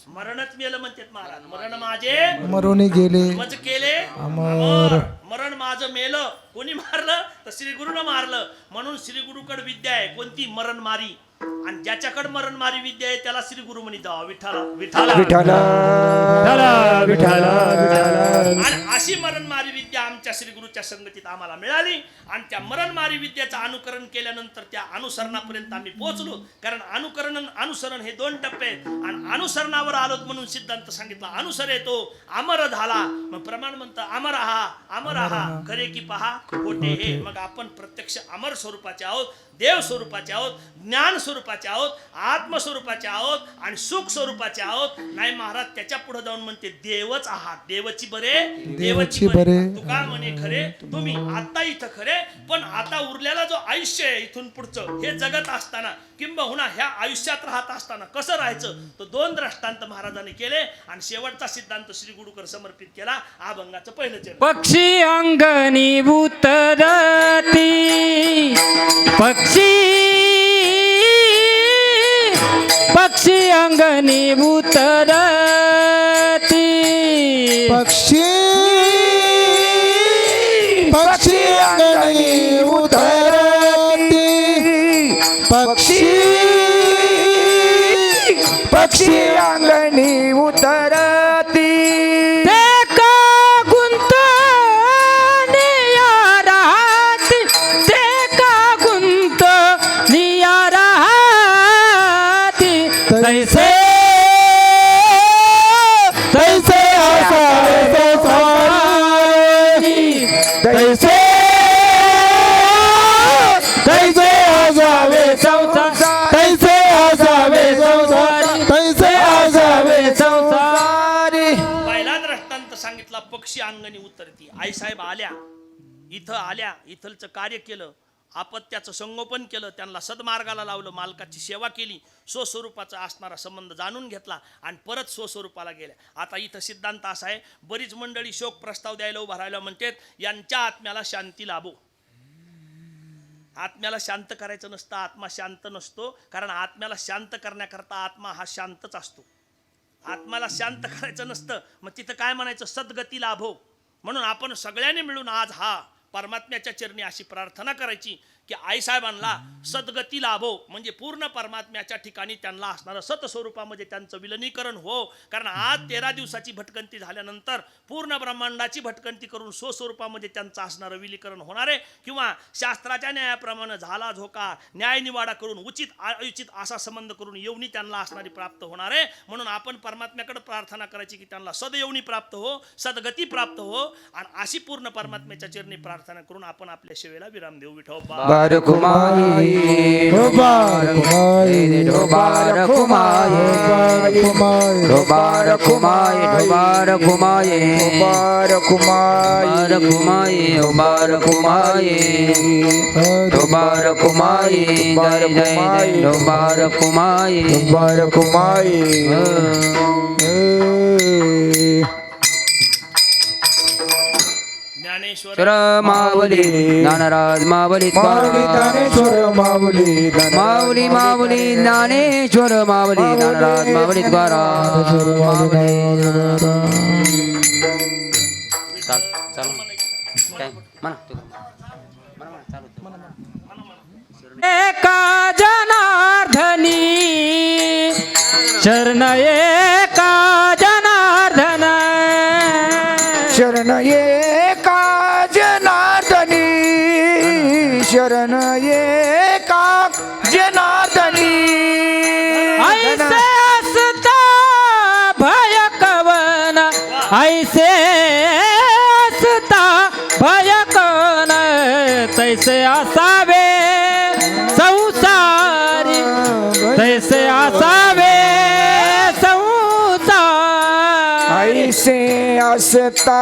मरणच मेलं म्हणतात महाराज. मरण माझे मरुनी गेले मज केले अमर. मरण माझं मेलं. कोणी मारलं? तर श्री गुरुनं मारलं. म्हणून श्री गुरुकडे विद्या आहे कोणती? मरण मारी. आणि ज्याच्याकडे मरण मारी विद्या आहे त्याला श्री गुरु म्हणी जावा. विठाला विठाला विठ्ठल विठ्ठल विठ्ठल. आणि अशी मरण मारी विद्या आमच्या आमच्या श्री गुरुच्या संगतीत आम्हाला मिळाली आणि त्या मरणमारी विद्येचं अनुकरण केल्यानंतर त्या अनुसरणापर्यंत आम्ही पोहोचलो. कारण अनुसरण हे 2 टप्पे आहेत आणि अनुसरणावर आलोत म्हणून सिद्धांत सांगितला. अनुसर येतो अमर झाला, मग प्रमाण म्हणतं अमर आहा खरे की पहा खोटे हे. मग आपण प्रत्यक्ष अमर स्वरूपाचे आहोत, देव स्वरूपाचे आहोत, ज्ञान स्वरूपाचे आहोत, आत्मस्वरूपाचे आहोत आणि सुख स्वरूपाचे आहोत. नाही महाराज त्याच्या पुढे जाऊन म्हणते देवच आहात. देवची बरे तुका म्हणे खरे तुम्ही आता इथं खरे, पण आता उरलेला जो आयुष्य आहे इथून पुढचं हे जगत असताना किंबहुना ह्या आयुष्यात राहत असताना कसं राहायचं तो 2 दृष्टांत महाराजांनी केले आणि शेवटचा सिद्धांत श्री गुरुकर समर्पित केला. अभंगाचं पहिलं चरण. पक्षी अंगणी उतरती पक्षी अंगणी उतरती पक्षी अंगणी उतरती पक्षी अंगणी उतरती पक्षी अंगणी उतरती. आईसाहेब आल्या, इथलचं कार्य केलं, आपत्याचं संगोपन केलं, त्यांना सद्मार्गाला लावलं, मालकाची सेवा केली, स्वस्वरूपाचा असणारा संबंध जाणून घेतला आणि परत स्वस्वरूपाला गेल्या. आता इथं सिद्धांत असा आहे, बरीच मंडळी शोक प्रस्ताव द्यायला उभा राहायला म्हणतात यांच्या आत्म्याला शांती लाभो. आत्म्याला शांत करायचं नसतं, आत्मा शांत नसतो, कारण आत्म्याला शांत करण्याकरता आत्मा हा शांतच असतो. आत्माला शांत करायचं नसतं, मग तिथं काय म्हणायचं सद्गती लाभो. म्हणून आपण सगळ्यांनी मिळून आज हा परमात्म्याच्या चरणी अशी प्रार्थना करायची की आईसाहेबांना सद्गती लाभो, म्हणजे पूर्ण परमात्म्याच्या ठिकाणी त्यांना असणारं सतस्वरूपामध्ये त्यांचं विलिनीकरण हो. कारण आज 13 दिवसाची भटकंती झाल्यानंतर पूर्ण ब्रह्मांडाची भटकंती करून स्वस्वरूपामध्ये त्यांचं असणारं विलीकरण होणार आहे. किंवा शास्त्राच्या न्यायाप्रमाणे झाला झोका न्याय निवाडा करून उचित अयुचित असा संबंध करून येवनी त्यांना असणारी प्राप्त होणार आहे. म्हणून आपण परमात्म्याकडे प्रार्थना करायची की त्यांना सदयवनी प्राप्त हो, सद्गती प्राप्त हो आणि अशी पूर्ण परमात्म्याच्या चरणी प्रार्थना करून आपण आपल्या सेवेला विराम देऊ. विठोबा बारकुमाई बारकुमाई बारकुमाई बारकुमाई बारकुमाई बारकुमाई बारकुमाई बारकुमाई बारकुमाई बारकुमाई बारकुमाई ज्ञानेश्वर माऊली ज्ञानराज माऊली ज्ञानेश्वर माऊली माऊली माऊली ज्ञानेश्वर माऊली ज्ञानराज माऊली द्वारा एका जनार्दनी शरण एका जनार्दन शरण एका जनार्दनी शरण एका जनार्दनी ऐसे असता भय कवन ऐसे असता भय कवन तैसे असावे संसारी तैसे असावे ऐसे असता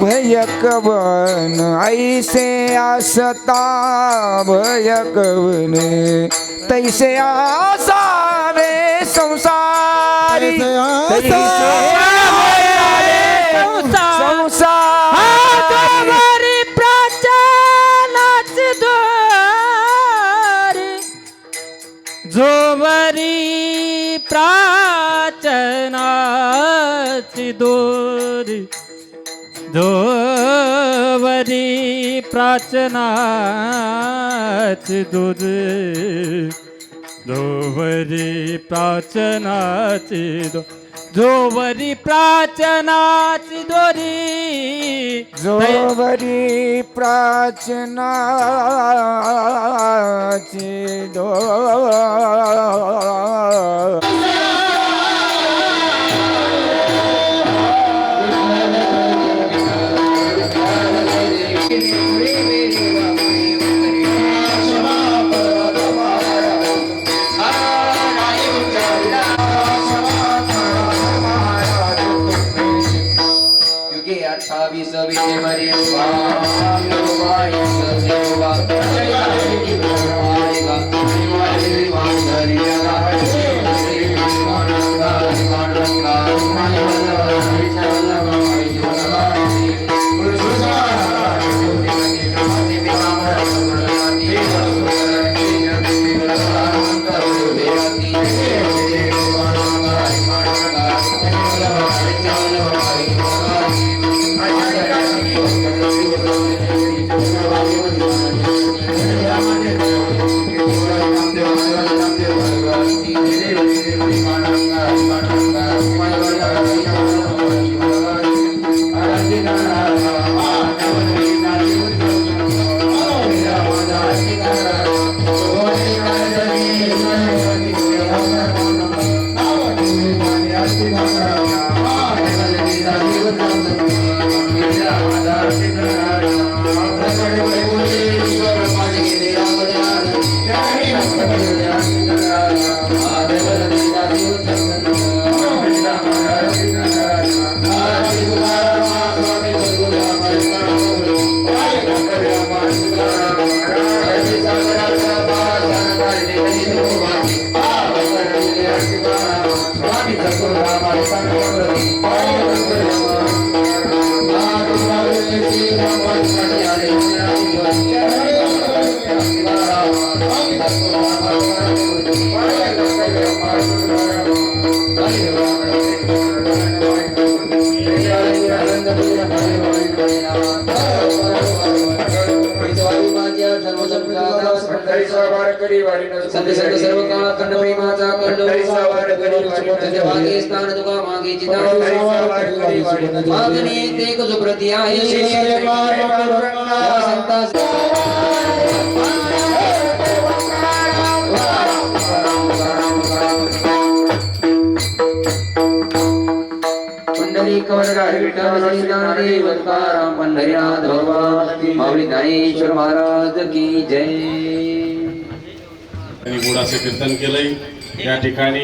भय कवन ऐसे असता भय कवन तैसे आसावे संसारी संसारी प्राचनाची दोरी जोवरी प्राचनाची दोरी जोवरी प्राचनाची दोरी जोवरी प्राचनाची जोवरी प्राचनाची दोरी जोवरी प्राचनाची दोरी युगे 28 विषयमरी सर्व काळ खंड प्रेमाचा खंड मागे स्थान तुका मागे चिता मागणी ते जो प्रती आहे संता पंढरी कवरराज विठ्ठल श्रीनाथ वरदाराम पंढरीनाथ भगवान माऊली ज्ञानेश्वर महाराज की जय. त्यांनी गोड असे कीर्तन केलंय. या ठिकाणी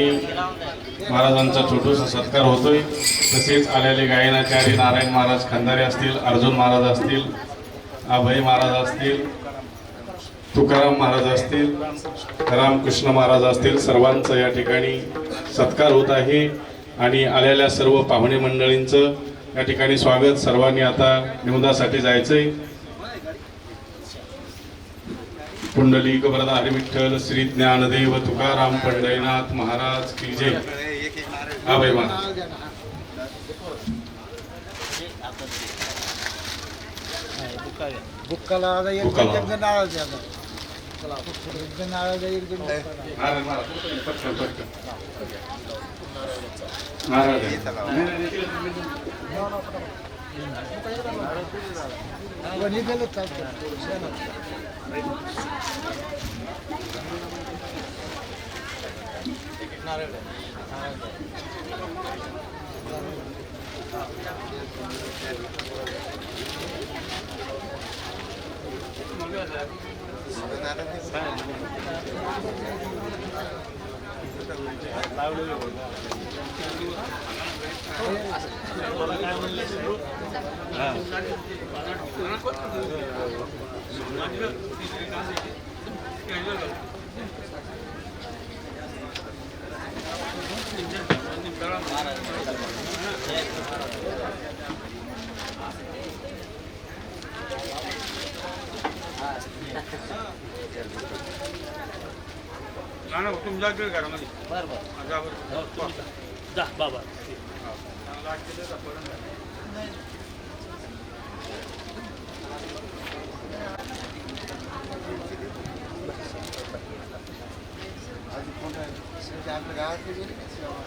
महाराजांचा छोटूसा सत्कार होतोय. तसेच आलेले गायनाचार्य नारायण महाराज खंदारे असतील, अर्जुन महाराज असतील, अभय महाराज असतील, तुकाराम महाराज असतील, रामकृष्ण महाराज असतील, सर्वांचं या ठिकाणी सत्कार होत आहे. आणि आलेल्या सर्व पाहुणे मंडळींचं या ठिकाणी स्वागत. सर्वांनी आता निवदासाठी जायचंय. पुंडलिक वरदा हरी विठ्ठल श्री ज्ञानदेव तुकाराम पंढरीनाथ महाराज की जय. अभय महाराज जा बाबा. आपल्या गावात